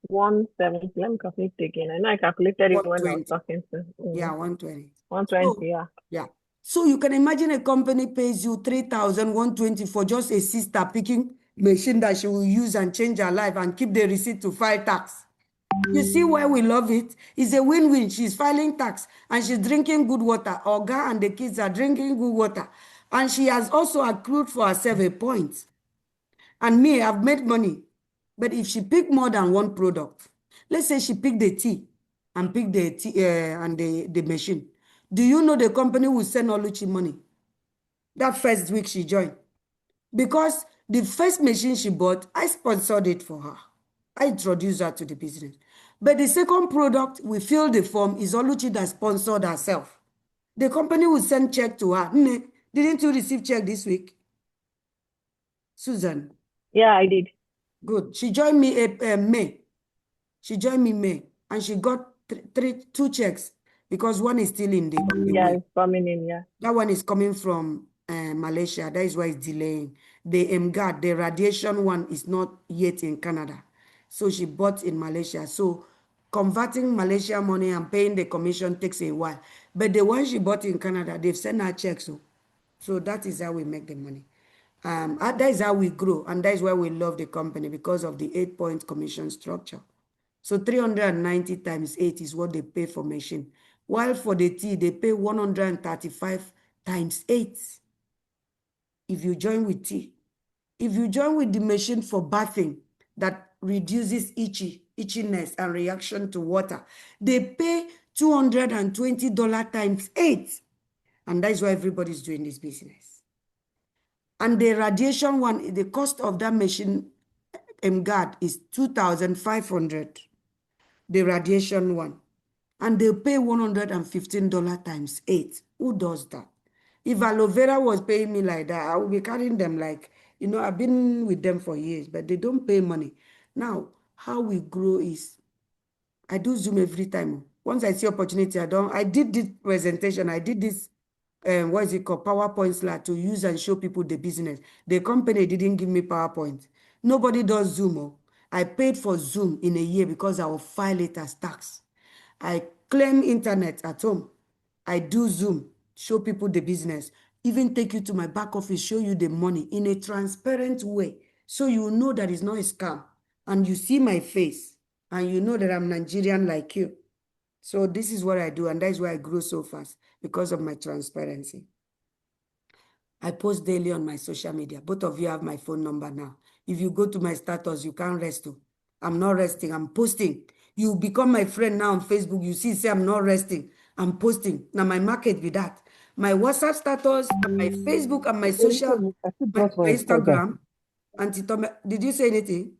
170. Let me calculate again. I know I calculated it when I was 120. talking to. Yeah, 120. 120, So, yeah. yeah. So you can imagine a company pays you 3,120 for just a sister picking machine that she will use and change her life and keep the receipt to file tax. You see why we love it? It's a win-win. She's filing tax and she's drinking good water. Oga and the kids are drinking good water. And she has also accrued for herself a point. And me, I've made money. But if she pick more than one product, let's say she picked the tea and picked the tea and the machine. Do you know the company will send Oluchi money that first week she joined? Because the first machine she bought, I sponsored it for her. I introduced her to the business. But the second product, we fill the form, is Oluchi that sponsored herself. The company will send check to her. Nnenne, didn't you receive check this week? Susan? Yeah, I did. Good. She joined me in May. She joined me May, and she got two checks because one is still in the Yeah, way. it's coming in, yeah. That one is coming from Malaysia. That is why it's delaying. The MGAD, the radiation one, is not yet in Canada. So she bought in Malaysia. So converting Malaysia money and paying the commission takes a while. But the one she bought in Canada, they've sent her checks. So that is how we make the money. That is how we grow. And that is why we love the company, because of the 8-point commission structure. So 390 times 8 is what they pay for machine. While for the tea, they pay 135 times 8 if you join with tea. If you join with the machine for bathing that reduces itchiness and reaction to water, they pay $220 times 8. And that is why everybody's doing this business. And the radiation one, the cost of that machine, MGAD, is $2,500. The radiation one. And they pay $115 times 8. Who does that? If aloe vera was paying me like that, I would be carrying them like, I've been with them for years, but they don't pay money. Now, how we grow is, I do Zoom every time. Once I see opportunity, I did this presentation, I did this, what is it called, PowerPoint slide to use and show people the business. The company didn't give me PowerPoint. Nobody does Zoom. I paid for Zoom in a year because I will file it as tax. I claim internet at home. I do Zoom, show people the business, even take you to my back office, show you the money in a transparent way. So you know that it's not a scam. And you see my face and you know that I'm Nigerian like you. So this is what I do. And that is why I grow so fast, because of my transparency. I post daily on my social media. Both of you have my phone number now. If you go to my status, you can't rest. I'm not resting. I'm posting. You become my friend now on Facebook. You see, say I'm not resting. I'm posting. Now my market with that. My WhatsApp status, and my Facebook, and my social, I still my brought my Instagram. Instagram. Auntie Tope, did you say anything?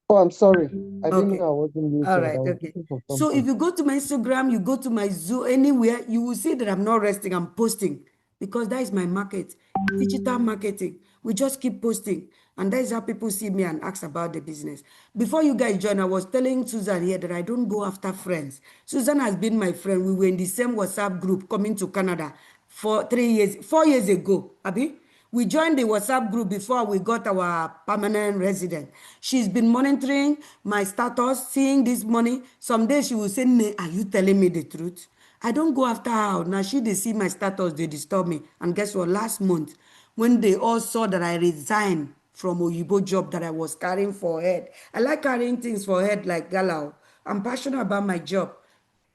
Oh, I'm sorry. I didn't Okay. know I wasn't All muted. right, I was okay. looking for So if something. you go to my Instagram, you go to my Zoo, anywhere, you will see that I'm not resting, I'm posting, because that is my market, digital marketing. We just keep posting, and that is how people see me and ask about the business. Before you guys join, I was telling Susan here that I don't go after friends. Susan has been my friend. We were in the same WhatsApp group coming to Canada for 4 years ago, Abi. We joined the WhatsApp group before we got our permanent resident. She's been monitoring my status, seeing this money. Some days she will say, "Nnenne, are you telling me the truth?" I don't go after her. Now they see my status, they disturb me. And guess what? Last month, when they all saw that I resigned from Oyibo job that I was carrying for head. I like carrying things for head like Galau. I'm passionate about my job.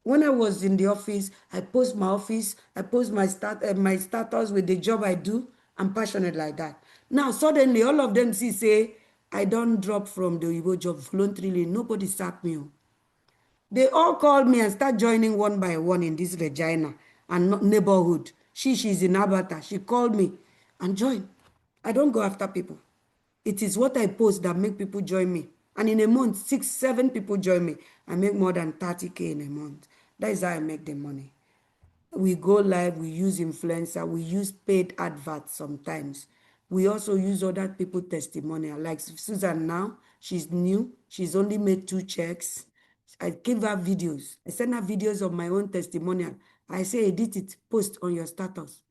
When I was in the office, I post my office, I post my status with the job I do. I'm passionate like that. Now, suddenly, all of them say, I don't drop from the Oyibo job voluntarily. Nobody sacked me. They all called me and start joining one by one in this Regina and neighborhood. She's in Abata. She called me and joined. I don't go after people. It is what I post that make people join me. And in a month, 6, 7 people join me. I make more than 30K in a month. That is how I make the money. We go live, we use influencer, we use paid adverts sometimes. We also use other people testimonial. Like Susan now, she's new. She's only made 2 checks. I give her videos. I send her videos of my own testimonial. I say, edit it, post on your status.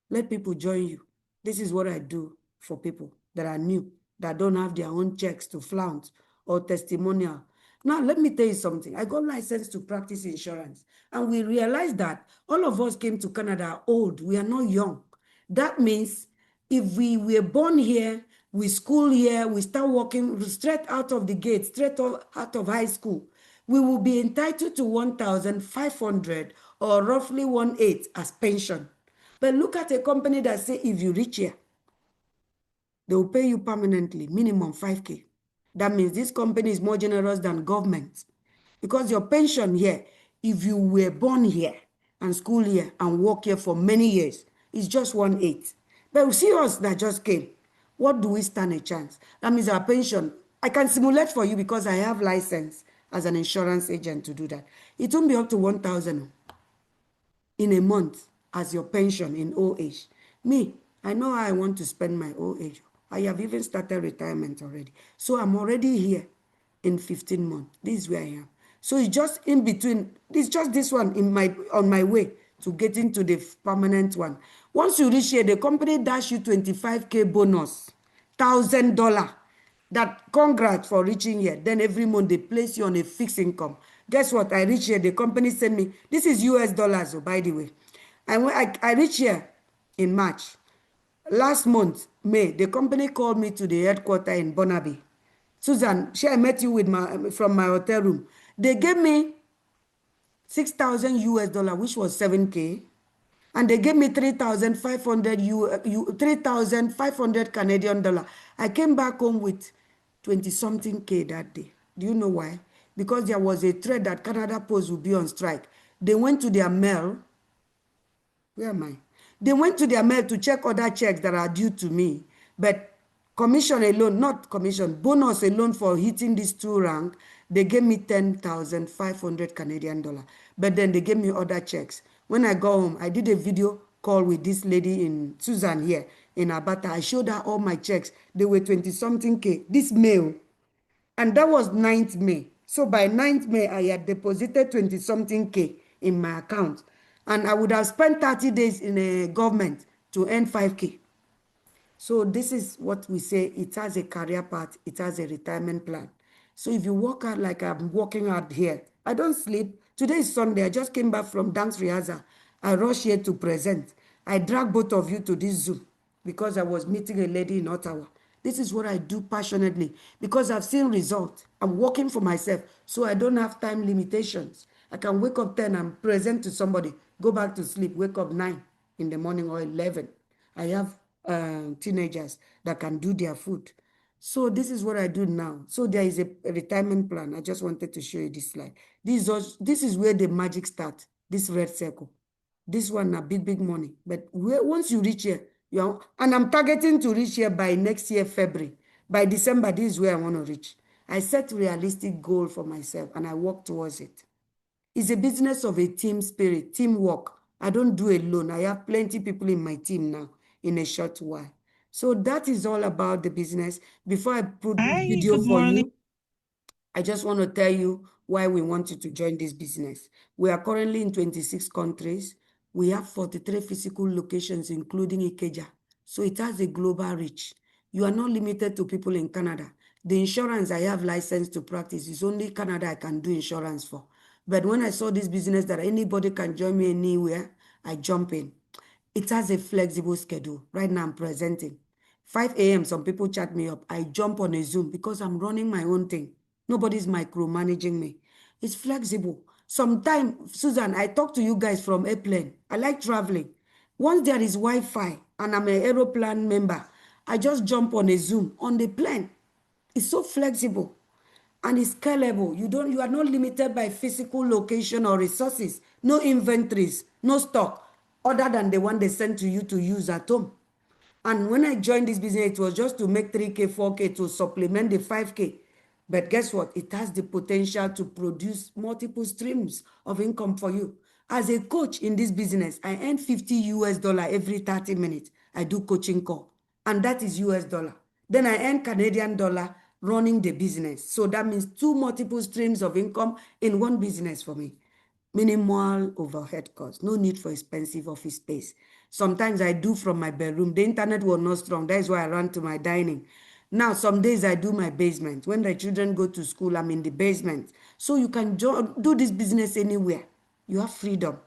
Let people join you. This is what I do for people that are new, that don't have their own checks to flaunt or testimonial. Now, let me tell you something. I got licensed to practice insurance, and we realized that all of us came to Canada old. We are not young. That means if we were born here, we school here, we start working straight out of the gate, straight out of high school, we will be entitled to 1,500 or roughly 1/8 as pension. But look at a company that say if you reach here, they will pay you permanently, minimum 5K. That means this company is more generous than government. Because your pension here, if you were born here and school here and work here for many years, is just 1/8. But we see us that just came. What do we stand a chance? That means our pension, I can simulate for you because I have license as an insurance agent to do that. It won't be up to 1,000 in a month as your pension in old age. Me, I know how I want to spend my old age. I have even started retirement already. So I'm already here. in 15 months. This is where I am. So it's just in between. It's just this one on my way to getting to the permanent one. Once you reach here, the company dash you 25K bonus, $1,000. That congrats for reaching here. Then every month they place you on a fixed income. Guess what? I reach here. The company sent me. This is US dollars, oh, by the way. And when I reach here in March. Last month, May, the company called me to the headquarters in Burnaby. Susan, I met you from my hotel room. They gave me 6,000 US dollar, which was 7K. And they gave me 3,500 Canadian dollar. I came back home with 20-something K that day. Do you know why? Because there was a threat that Canada Post would be on strike. They went to their mail. Where am I? They went to their mail to check other checks that are due to me. But commission alone, not commission, bonus alone for hitting these 2 rank, they gave me 10,500 Canadian dollar. But then they gave me other checks. When I go home, I did a video call with this lady in Susan here in Abata. I showed her all my checks. They were 20-something K. This mail. And that was 9th May. So by 9th May, I had deposited 20-something K in my account. And I would have spent 30 days in a government to earn 5K. So this is what we say. It has a career path. It has a retirement plan. So if you work out like I'm working out here, I don't sleep. Today is Sunday. I just came back from dance rehearsal. I rush here to present. I drag both of you to this Zoom because I was meeting a lady in Ottawa. This is what I do passionately because I've seen results. I'm working for myself, so I don't have time limitations. I can wake up 10 and present to somebody, go back to sleep, wake up 9 in the morning or 11. I have teenagers that can do their food. So this is what I do now. So there is a retirement plan. I just wanted to show you this slide. This is where the magic starts, this red circle. This one a big money. But once you reach here, and I'm targeting to reach here by next year, February. By December, this is where I want to reach. I set realistic goal for myself and I work towards it. It's a business of a team spirit, teamwork. I don't do alone. I have plenty people in my team now in a short while. So that is all about the business. Before I put this video for you, I just want to tell you why we want you to join this business. We are currently in 26 countries. We have 43 physical locations, including Ikeja. So it has a global reach. You are not limited to people in Canada. The insurance I have license to practice is only Canada I can do insurance for. But when I saw this business that anybody can join me anywhere, I jump in. It has a flexible schedule. Right now I'm presenting. 5 a.m. some people chat me up. I jump on a Zoom because I'm running my own thing. Nobody's micromanaging me. It's flexible. Sometimes, Susan, I talk to you guys from airplane. I like traveling. Once there is Wi-Fi and I'm an aeroplane member, I just jump on a Zoom on the plane. It's so flexible and it's scalable. You are not limited by physical location or resources. No inventories, no stock, other than the one they send to you to use at home. And when I joined this business, it was just to make 3K, 4K to supplement the 5K. But guess what? It has the potential to produce multiple streams of income for you. As a coach in this business, I earn 50 US dollar every 30 minutes. I do coaching call, and that is US dollar. Then I earn Canadian dollar running the business. So that means 2 multiple streams of income in one business for me. Minimal overhead costs, no need for expensive office space. Sometimes I do from my bedroom. The internet was not strong. That is why I ran to my dining. Now, some days I do my basement. When the children go to school, I'm in the basement. So you can do this business anywhere. You have freedom.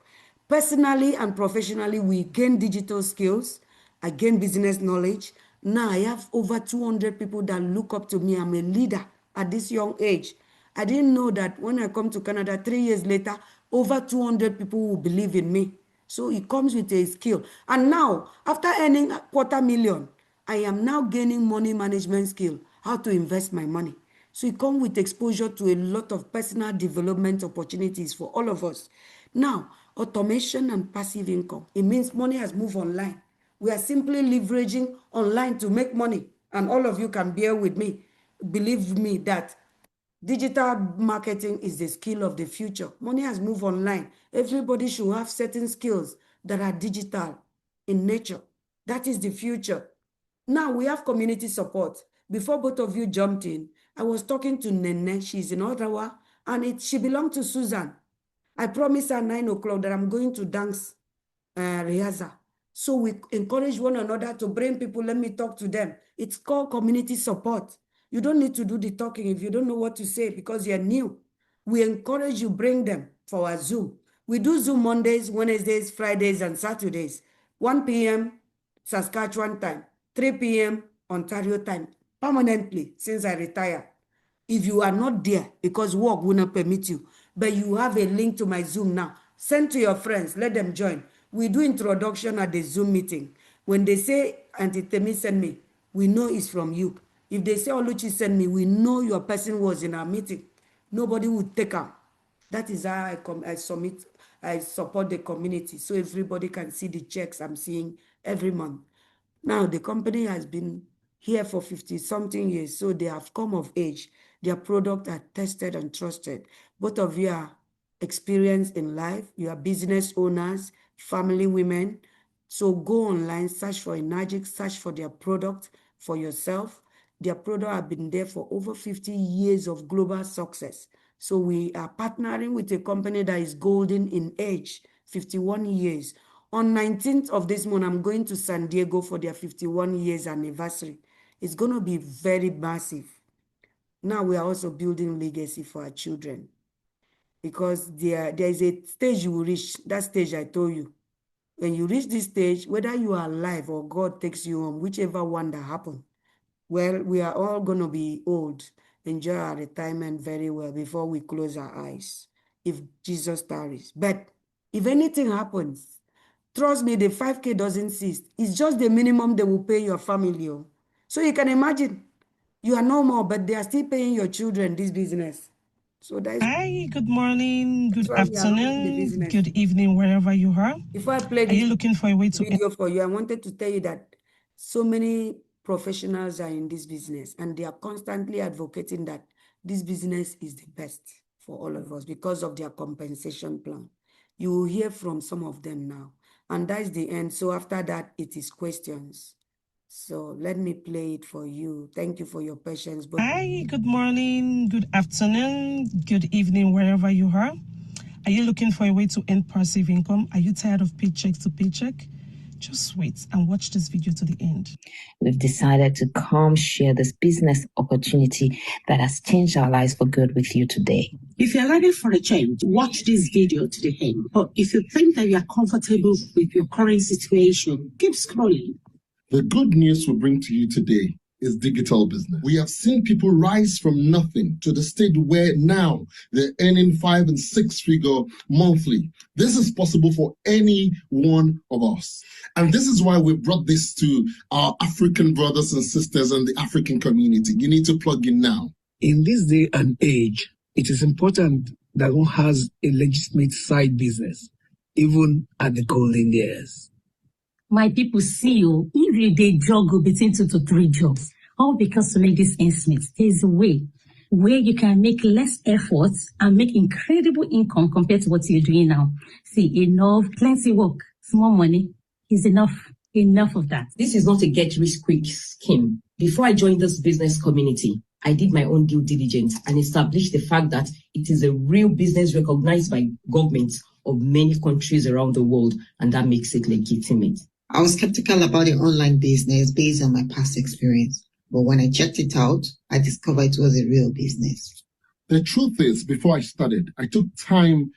Personally and professionally, we gain digital skills. I gain business knowledge. Now I have over 200 people that look up to me. I'm a leader at this young age. I didn't know that when I come to Canada 3 years later, over 200 people will believe in me. So it comes with a skill. And now, after earning $250,000, I am now gaining money management skill, how to invest my money. So it comes with exposure to a lot of personal development opportunities for all of us. Now, automation and passive income. It means money has moved online. We are simply leveraging online to make money. And all of you can bear with me. Believe me that digital marketing is the skill of the future. Money has moved online. Everybody should have certain skills that are digital in nature. That is the future. Now we have community support. Before both of you jumped in, I was talking to Nnenne. She's in Ottawa, and she belonged to Susan. I promised her 9 o'clock that I'm going to dance rehearsal. So we encourage one another to bring people. Let me talk to them. It's called community support. You don't need to do the talking if you don't know what to say because you're new. We encourage you, bring them for our Zoom. We do Zoom Mondays, Wednesdays, Fridays, and Saturdays. 1 p.m. Saskatchewan time, 3 p.m. Ontario time, permanently since I retired. If you are not there because work will not permit you, but you have a link to my Zoom now, send to your friends, let them join. We do introduction at the Zoom meeting. When they say, Auntie Temi send me, we know it's from you. If they say, Oluchi send me, we know your person was in our meeting. Nobody would take her. That is how I support the community so everybody can see the checks I'm seeing every month. Now, the company has been here for 50-something years, so they have come of age. Their product are tested and trusted. Both of you are experienced in life. You are business owners, family women. So go online, search for Energic, search for their product for yourself. Their product have been there for over 50 years of global success. So we are partnering with a company that is golden in age, 51 years. On 19th of this month, I'm going to San Diego for their 51 years anniversary. It's going to be very massive. Now we are also building legacy for our children because there is a stage you will reach, that stage I told you. When you reach this stage, whether you are alive or God takes you home, whichever one that happened, well, we are all going to be old. Enjoy our retirement very well before we close our eyes, if Jesus tarries. But if anything happens, trust me, the 5K doesn't cease. It's just the minimum they will pay your family. So you can imagine, you are no more, but they are still paying your children this business. So that is. Hi, good morning, good why we are running the afternoon, business. good evening, wherever you are. Before I play Are you this looking for a way to video for you, I wanted to tell you that so many professionals are in this business and they are constantly advocating that this business is the best for all of us because of their compensation plan. You will hear from some of them now, and that's the end. So after that, it is questions. So let me play it for you. Thank you for your patience. Hi, good morning, good afternoon, good evening, wherever you are. Are you looking for a way to earn passive income? Are you tired of paycheck to paycheck? Just wait and watch this video to the end. We've decided to come share this business opportunity that has changed our lives for good with you today. If you're ready for a change, watch this video to the end. But if you think that you are comfortable with your current situation, keep scrolling. The good news we bring to you today is digital business. We have seen people rise from nothing to the state where now they're earning 5 and 6 figure monthly. This is possible for any one of us. And this is why we brought this to our African brothers and sisters and the African community. You need to plug in now. In this day and age, it is important that one has a legitimate side business, even at the golden years. My people see you, if they juggle between 2 to 3 jobs, all because to make this ends meet, there's a way where you can make less efforts and make incredible income compared to what you're doing now. See, plenty work, small money is enough of that. This is not a get-rich-quick scheme. Before I joined this business community, I did my own due diligence and established the fact that it is a real business recognized by governments of many countries around the world, and that makes it legitimate. I was skeptical about the online business based on my past experience, but when I checked it out, I discovered it was a real business. The truth is, before I started, I took time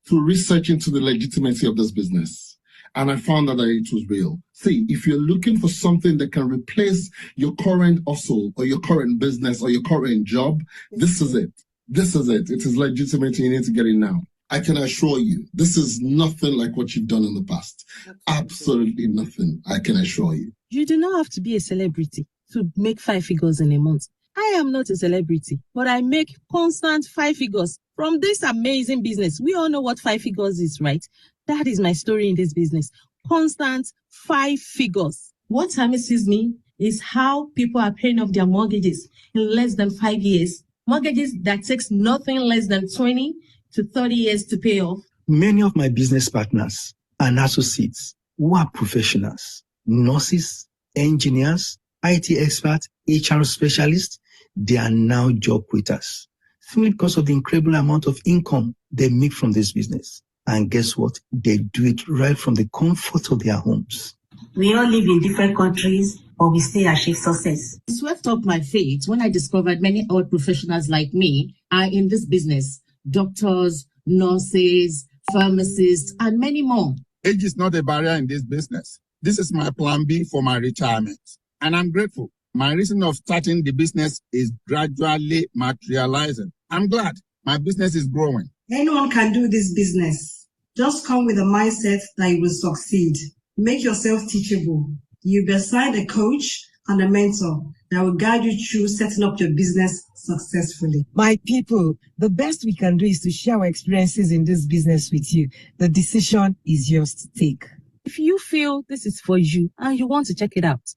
to research into the legitimacy of this business, and I found out that it was real. See, if you're looking for something that can replace your current hustle or your current business or your current job, this is it. This is it. It is legitimate. You need to get it now. I can assure you, this is nothing like what you've done in the past. Absolutely nothing, I can assure you. You do not have to be a celebrity to make 5 figures in a month. I am not a celebrity, but I make constant 5 figures from this amazing business. We all know what 5 figures is, right? That is my story in this business. Constant 5 figures. What amazes me is how people are paying off their mortgages in less than 5 years. Mortgages that takes nothing less than 20 to 30 years to pay off. Many of my business partners and associates who are professionals, nurses, engineers, IT experts, HR specialists, they are now job quiters simply because of the incredible amount of income they make from this business. And guess what? They do it right from the comfort of their homes. We all live in different countries, but we still achieve success. It swept up my faith when I discovered many other professionals like me are in this business. Doctors, nurses, pharmacists, and many more. Age is not a barrier in this business. This is my plan B for my retirement. And I'm grateful. My reason of starting the business is gradually materializing. I'm glad my business is growing. Anyone can do this business. Just come with a mindset that you will succeed. Make yourself teachable. You'll be assigned a coach and a mentor that will guide you through setting up your business successfully. My people, the best we can do is to share our experiences in this business with you. The decision is yours to take. If you feel this is for you and you want to check it out.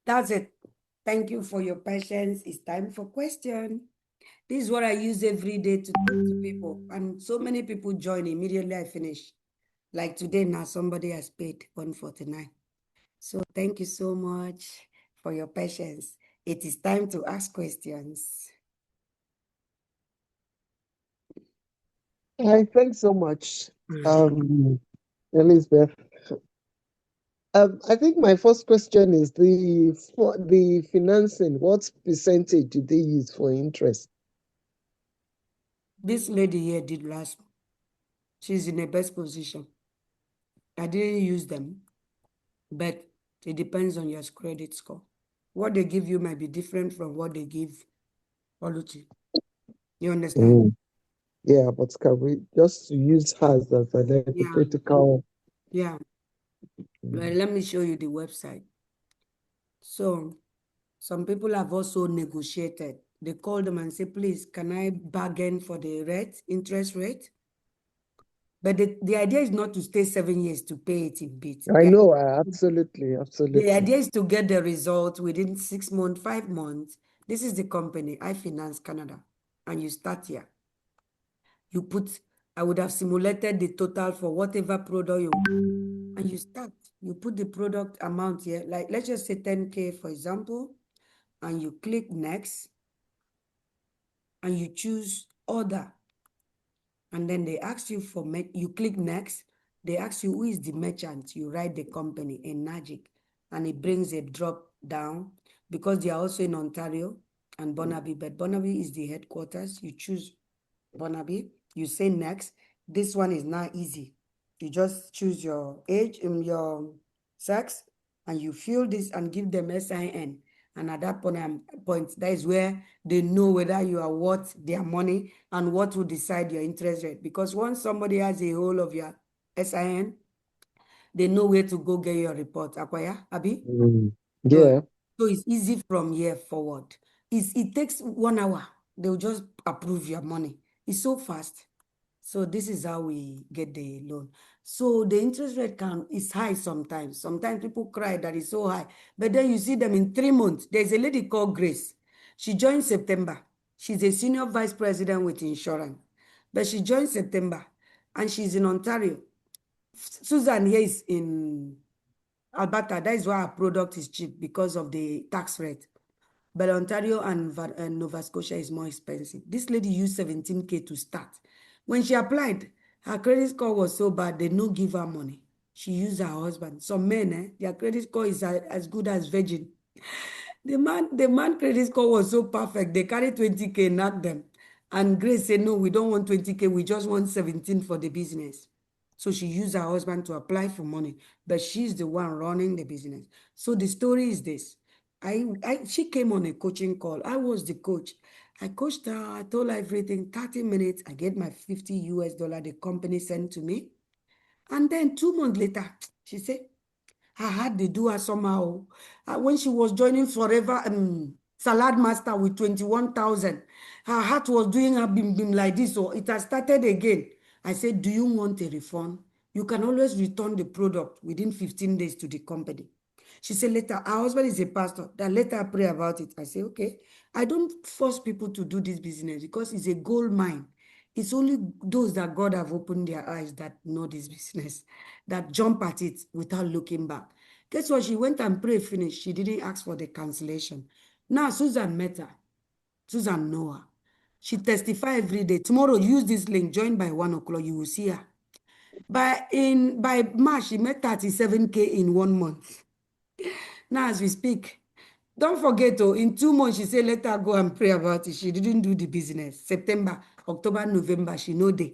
That's it. Thank you for your patience. It's time for question. This is what I use every day to talk to people. And so many people join immediately I finish. Like today now, somebody has paid $149. So thank you so much for your patience. It is time to ask questions. Hi, thanks so much, Elizabeth. I think my first question is for the financing. What percentage do they use for interest? This lady here did last. She's in the best position. I didn't use them, but it depends on your credit score. What they give you might be different from what they give Oluchi. You understand? Yeah, but can we just use hers as an hypothetical? Yeah. Well, let me show you the website. So some people have also negotiated. They call them and say, please, can I bargain for the interest rate? But the idea is not to stay 7 years to pay it in bits. I know, absolutely. The idea is to get the result within 6 months, 5 months. This is the company, I Finance Canada, and you start here. You put, I would have simulated the total for whatever product you want, and you start. You put the product amount here, like let's just say 10K, for example, and you click next, and you choose order. And then they ask you for, you click next, they ask you who is the merchant, you write the company in Nnenne, and it brings a drop down because they are also in Ontario and Burnaby, but Burnaby is the headquarters. You choose Burnaby, you say next. This one is now easy. You just choose your age and your sex, and you fill this and give them SIN. And at that point, that is where they know whether you are worth their money and what will decide your interest rate. Because once somebody has a hold of your SIN, they know where to go get your report. Akwaya, Abi? Yeah. So it's easy from here forward. It takes 1 hour. They'll just approve your money. It's so fast. So this is how we get the loan. So the interest rate is high sometimes. Sometimes people cry that it's so high. But then you see them in 3 months. There's a lady called Grace. She joined September. She's a senior vice president with insurance. But she joined September and she's in Ontario. Susan here is in Alberta. That is why our product is cheap because of the tax rate. But Ontario and Nova Scotia is more expensive. This lady used 17K to start. When she applied, her credit score was so bad, they no give her money. She used her husband. Some men, their credit score is as good as virgin. The man credit score was so perfect, they carried 20K, knocked them. And Grace said, no, we don't want 20K, we just want 17 for the business. So she used her husband to apply for money, but she's the one running the business. So the story is this. She came on a coaching call. I was the coach. I coached her. I told her everything. 30 minutes. I get my $50 the company sent to me. And then 2 months later, she said, I had to do her somehow. When she was joining Forever Salad Master with 21,000, her heart was doing her bim like this. So it has started again. I said, do you want a refund? You can always return the product within 15 days to the company. She said later, her husband is a pastor, that let her pray about it. I say, okay. I don't force people to do this business because it's a gold mine. It's only those that God have opened their eyes that know this business, that jump at it without looking back. Guess what? She went and prayed, finished. She didn't ask for the cancellation. Now, Susan met her. Susan Noah. She testify every day. Tomorrow, use this link. Join by 1 o'clock. You will see her. By March, she made 37K in 1 month. Now, as we speak, don't forget, in 2 months, she said, let her go and pray about it. She didn't do the business. September, October, November, she no day.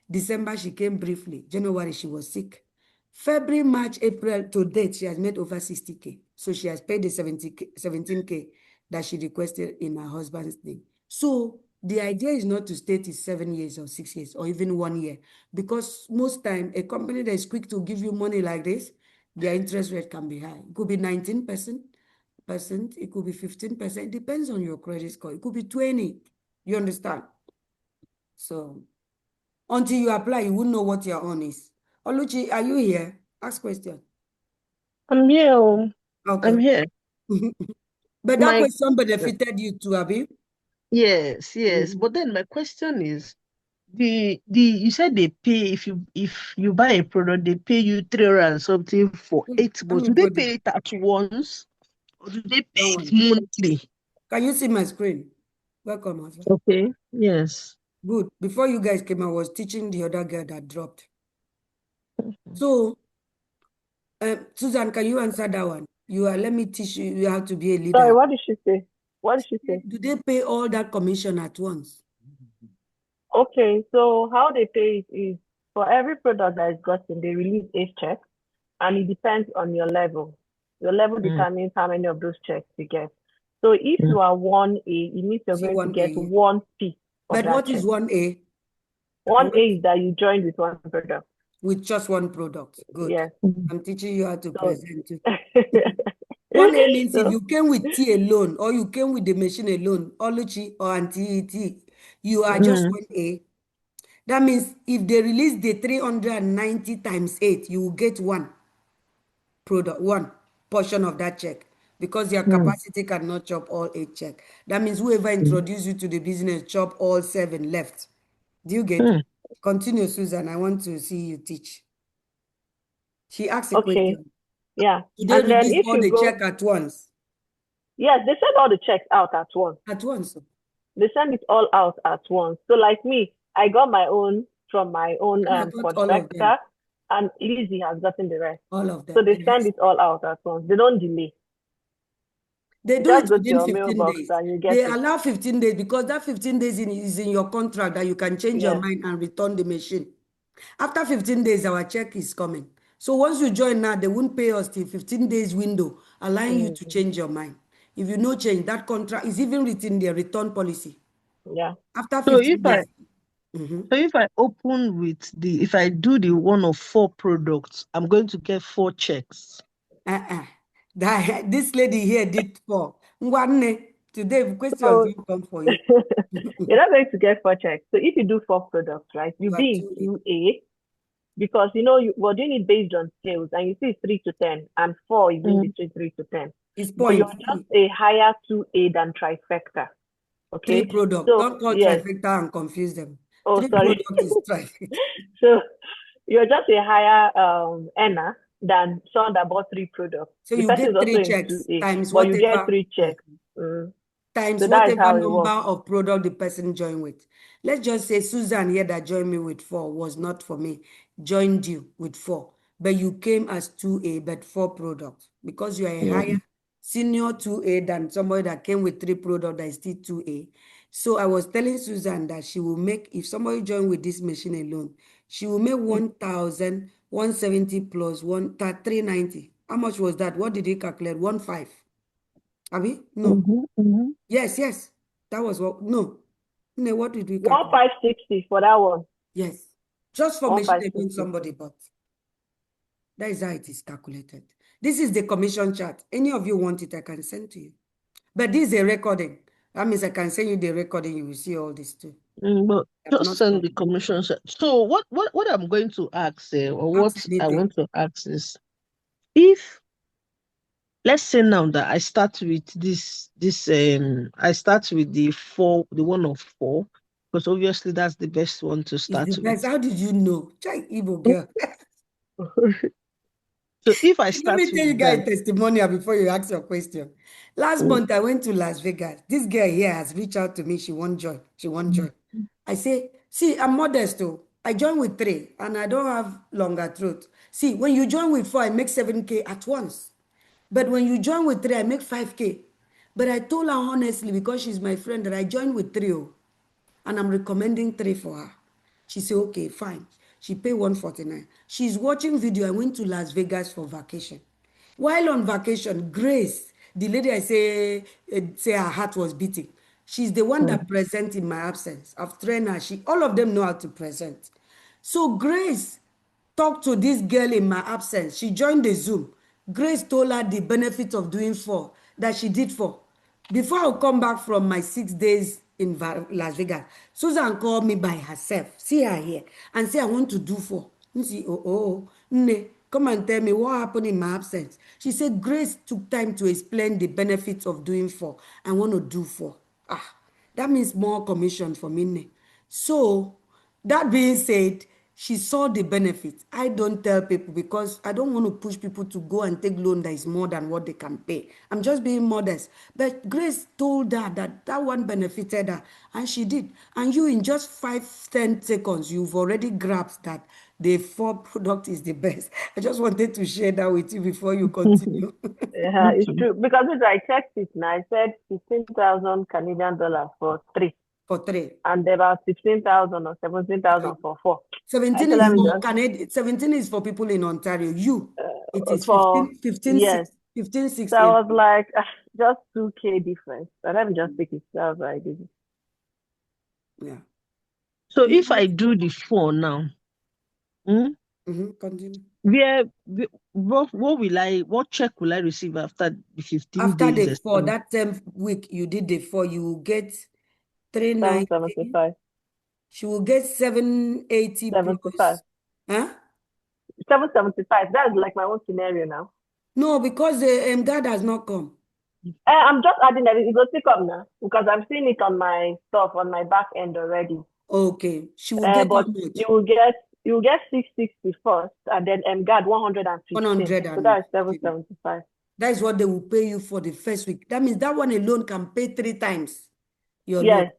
December, she came briefly. January, she was sick. February, March, April, to date, she has made over 60K. So she has paid the 17K that she requested in her husband's name. So the idea is not to stay till 7 years or 6 years or even 1 year, because most time a company that is quick to give you money like this, their interest rate can be high. It could be 19%, it could be 15%, depends on your credit score. It could be 20. You understand? So until you apply, you won't know what your own is. Oluchi, are you here? Ask question. I'm here. Okay. I'm here. But that My question benefited you too, Abi? yes. But then my question is, the you said they pay if you buy a product, they pay you 300 and something for 8 months. Do they pay it at once, or do they pay it monthly? Can you see my screen? Welcome, Asa. Okay. Yes. Good. Before you guys came, I was teaching the other girl that dropped. So, Susan, can you answer that one? Let me teach you. You have to be a leader. Sorry, what did she say? What did she say? Do they pay all that commission at once? Okay, so how they pay it is for every product that is gotten, they release a check, and it depends on your level. Your level determines how many of those checks you get. So if you are 1A, it means you're going to get 1 piece of But that what check. is 1A? 1A is that you joined with one product. With just one product. Good. Yes. I'm teaching you how to present too. 1A means if you came with tea alone, or you came with the machine alone, Oluchi or Anti-ET, you are just 1A. That means if they release the 390 times 8, you will get one product, one portion of that check, because your capacity cannot chop all 8 check. That means whoever introduced you to the business chop all 7 left. Do you get? Continue, Susan. I want to see you teach. She asked a question. Yeah. Do they And then release if all you the go, check at once? yes, they send all the checks out at once. At once. They send it all out at once. So like me, I got my own from my own And I got all of them. prospector, and Lizzie has gotten the rest. All of them. So they send it all out at once. They don't delay. They You do just it go to within your 15 mailbox days. and you get They it. allow 15 days because that 15 days is in your contract that you can change your mind and return the machine. After 15 days, our check is coming. So once you join now, they won't pay us till 15 days window, allowing you to change your mind. If you no change, that contract is even written their return policy. Yeah. After So 15 days. So if I open with if I do the one of 4 products, I'm going to get 4 checks. This lady here did 4. Nwanne, today questions will come for you. You're not going to get 4 checks. So if you do 4 products, right, you be in 2A, because we're doing it based on sales, and you see it's 3 to 10, and 4 is in between 3 to 10. It's But point. you're just a higher 2A than trifecta. Okay. 3 products. So, Don't call trifecta and confuse them. Oh, 3 sorry. products is trifecta. So you're just a higher earner than someone that bought 3 products. So the you person get is also 3 in checks 2A, times but you get whatever. 3 checks. Times So that is whatever how it number works. of product the person joined with. Let's just say Susan here that joined me with 4 was not for me, joined you with 4. But you came as 2A, but 4 products. Because you are a higher senior 2A than somebody that came with 3 products that is still 2A. So I was telling Susan that she will make, if somebody joined with this machine alone, she will make 1,170 plus 390. How much was that? What did he calculate? 1.5. Abi? No. Yes. That was what, no. What did we calculate? 1,560 for that one. Yes. Just for machine alone 1,560. somebody bought. That is how it is calculated. This is the commission chart. Any of you want it, I can send to you. But this is a recording. That means I can send you the recording. You will see all this too. But just send the commission. So what I'm going to ask, or what I want to ask is, if let's say now that I start with I start with the one of 4, because obviously that's the best one to start It's the with. best. How did you know? Chai Igbo girl. So if I Let start me tell you with guys that, testimonial before you ask your question. Last month I went to Las Vegas. This girl here has reached out to me. She won't join. She won't join. I say, see, I'm modest too. I join with 3 and I don't have longer throat. See, when you join with 4, I make 7K at once. But when you join with 3, I make 5K. But I told her honestly, because she's my friend, that I joined with 3 and I'm recommending 3 for her. She said, okay, fine. She paid 149. She's watching video. I went to Las Vegas for vacation. While on vacation, Grace, the lady I say her heart was beating, she's the one that present in my absence. I've trained her. All of them know how to present. So Grace talked to this girl in my absence. She joined the Zoom. Grace told her the benefit of doing 4, that she did 4. Before I come back from my 6 days in Las Vegas, Susan called me by herself, see her here, and say, I want to do 4. And she, Nnenne, come and tell me what happened in my absence. She said, Grace took time to explain the benefits of doing 4. I want to do 4. That means more commission for me. Nnenne. So, that being said, she saw the benefits. I don't tell people because I don't want to push people to go and take loan that is more than what they can pay. I'm just being modest. But Grace told her that that one benefited her, and she did. And you, in just 5-10 seconds, you've already grasped that the 4 product is the best. I just wanted to share that with you before you continue. Yeah, it's true. Because I checked it now, I said 15,000 Canadian dollars for 3. For 3. And about 16,000 or 17,000 for 4. 17 is for Canadian. 17 is for people in Ontario. It is for 15, yes. 15, 16. So I was like, just 2K difference. But let me just take it. That was what I did. Yeah. So if I do the 4 now, continue. What check will I receive after the 15 after days? The 4, that same week you did the 4, you will get 390. 775. She will get 780 75. Huh? 775. That's like my own scenario now. No, because the guard has not come. I'm just adding that it will still come now because I'm seeing it on my stuff on my back end already. Okay, she will get but how much? you will get 660 first, and then guard 115. 100. So that's 775. That is what they will pay you for the first week. That means that one alone can pay 3 times your Yes. loan.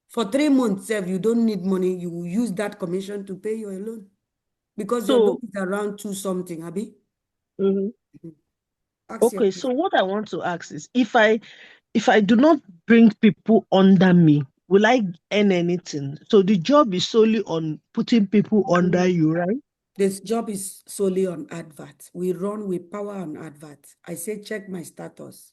For 3 months, if you don't need money, you will use that commission to pay your loan. Because your loan is around 2 something, Abi. Okay, so what I want to ask is, if I do not bring people under me, will I earn anything? So the job is solely on putting people under you, right? This job is solely on advert. We run with power on advert. I say, check my status.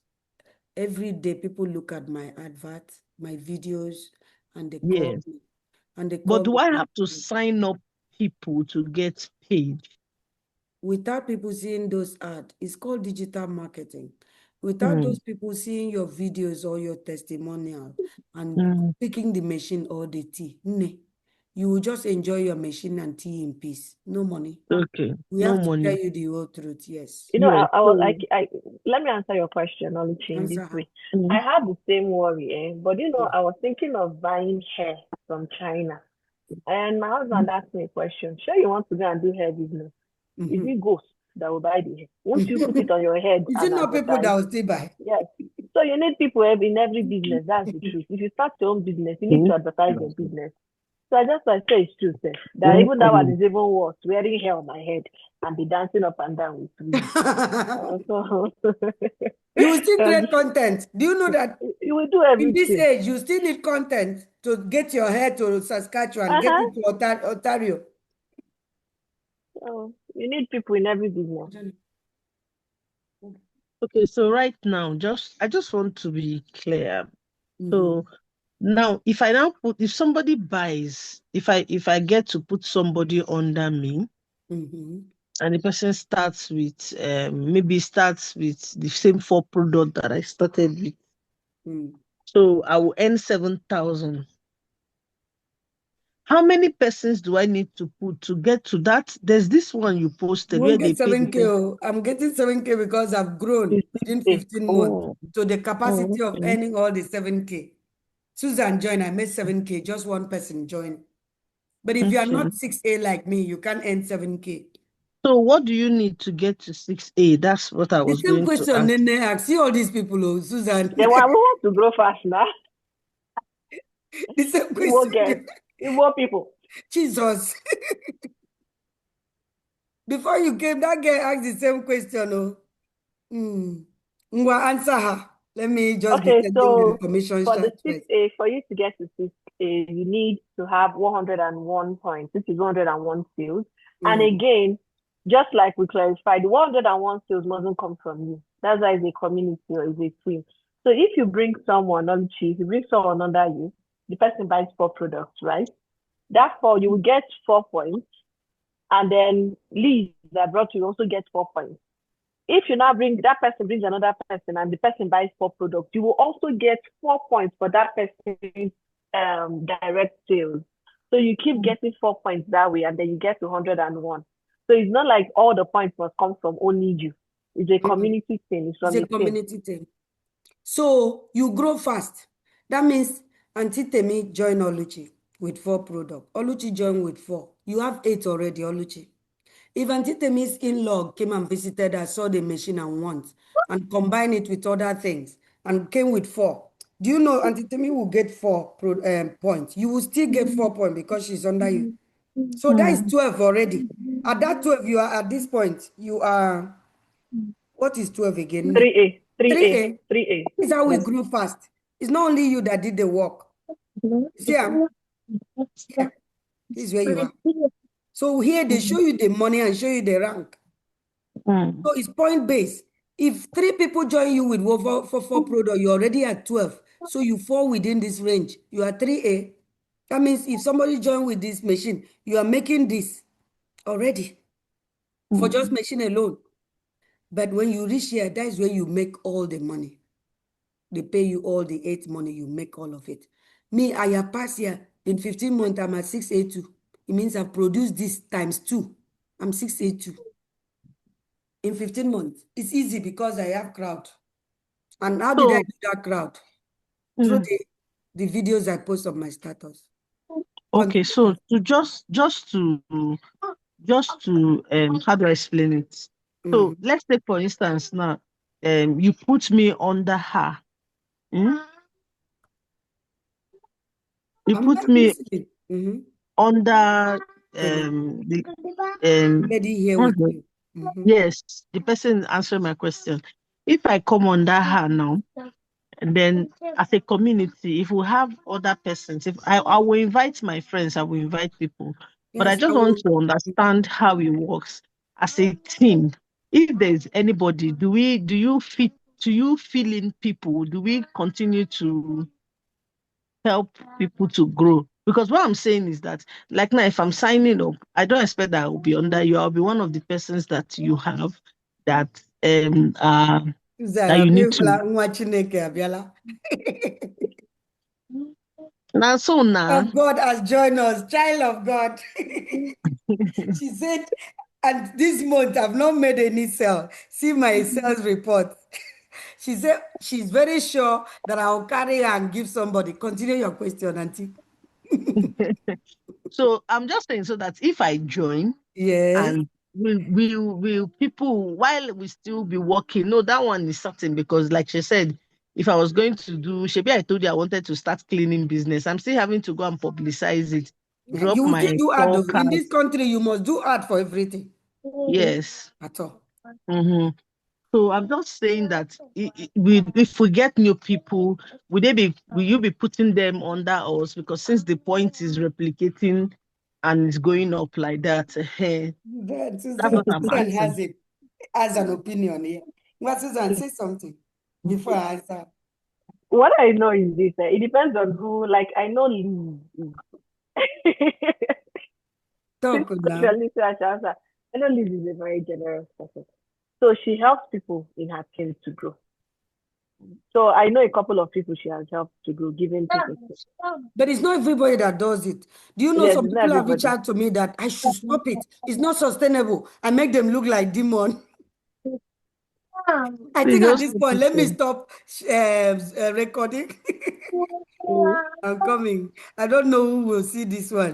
Every day, people look at my advert, my videos, and they call me. But do I have to sign up people to get paid? Without people seeing those ads, it's called digital marketing. Without those people seeing your videos or your testimonial and picking the machine or the tea, you will just enjoy your machine and tea in peace. No money. Okay. We have to tell you the whole truth, yes. You know, I was like, let me answer your question, Oluchi, in this way. I had the same worry, but you know, I was thinking of buying hair from China. And my husband asked me a question. Sure, you want to go and do hair business? Is it ghosts that will buy the hair? Won't you put it on your head? Is it not people that will still buy? Yes. So you need people in every business. That's the truth. If you start your own business, you need to advertise your business. So I just like say it's true, sir. That even that one is even worse. Wearing hair on my head and be dancing up and down with me. You will still create content. Do you know that you will do everything? In this age, you still need content to get your hair to Saskatchewan, get it to Ontario. Oh, you need people in every business. Okay, so right now, I just want to be clear. So now, if somebody buys, if I get to put somebody under me, and the person starts with maybe starts with the same 4 product that I started with, so I will earn 7,000. How many persons do I need to put to get to that? There's this one you posted You where won't they get 7K. I'm getting 7K because I've grown within 15 months to the capacity of earning all the 7K. Susan joined, I made 7K, just one person joined. But if you are not 6A like me, you can't earn 7K. So what do you need to get to 6A? That's what I The was same going to question ask. Nnenne asked. See all these people, oh, Susan. Then we want to grow fast now. The same We will get question. more people. Jesus. Before you came, that girl asked the same question. Oh. Ngwa, answer her. Let me just be Okay, sending you so the commission for the chart first. 6A, for you to get to 6A, you need to have 101 points, which is 101 sales. And again, just like we clarified, the 101 sales mustn't come from you. That's why it's a community or it's a team. So if you bring someone, Oluchi, if you bring someone under you, the person buys 4 products, right? Therefore, you will get 4 points. And then Liz that brought you also get 4 points. If you now bring that person brings another person and the person buys 4 products, you will also get 4 points for that person's direct sales. So you keep getting 4 points that way, and then you get to 101. So it's not like all the points must come from only you. It's a community thing. It's from It's a community thing. So you grow fast. That means Auntie Temi join Oluchi with 4 products. Oluchi joined with 4. You have 8 already, Oluchi. If Auntie Temi's in-law came and visited us, saw the machine and wants, and combine it with other things, and came with 4, do you know Auntie Temi will get 4 points? You will still get 4 points because she's under you. So that is 12 already. At that 12, you are at this point, you are, what is 12 again? 3A. 3A. 3A. This is how we Yes. grew fast. It's not only you that did the work. See, here, this is where you are. So here they show you the money and show you the rank. So it's point based. If 3 people join you with 4 products, you're already at 12. So you fall within this range. You are 3A. That means if somebody join with this machine, you are making this already for just machine alone. But when you reach here, that is where you make all the money. They pay you all the 8 money, you make all of it. Me, I have passed here. In 15 months, I'm at 682. It means I've produced this times 2. I'm 682. In 15 months. It's easy because I have crowd. And how did I do that crowd? Through the videos I post on my status. Okay, so to just to how do I explain it? So let's take for instance now, you put me under her. You put me under Lady here with you. Yes, the person answering my question. If I come under her now, and then as a community, if we have other persons, if I will invite my friends, I will invite people. But I Yes, just want to understand how it works as a team. If there's anybody, do you fill in people? Do we continue to help people to grow? Because what I'm saying is that, like now, if I'm signing up, I don't expect that I will be under you. I'll be one of the persons that you have that that you need to. Now, so now, of God has joined us, child of God. She said, and this month I've not made any sale. See my sales report. She said she's very sure that I'll carry her and give somebody. Continue your question, Auntie. So I'm just saying so that if I join, yes, and will people, while we still be working, no, that one is certain, because like she said, if I was going to do, Shebi, I told you I wanted to start cleaning business. I'm still having to go and publicize it. Drop you will still my do ad. In this forecast. country, you must do ad for everything. Yes. At all. So I'm just saying that if we get new people, will you be putting them under us? Because since the point is replicating and it's going up like that, that's what I'm Susan asking. has an opinion here. Well, Susan, say something before I answer. What I know is this. It depends on who. Like I know Liz. Talk now. I know Liz is a very generous person. So she helps people in her team to grow. So I know a couple of people she has helped to grow, giving people. But it's not everybody that does it. Do you know some people have reached out to me that I should stop it? It's not sustainable. I make them look like demon. I think at this point, let me stop recording. I'm coming. I don't know who will see this one.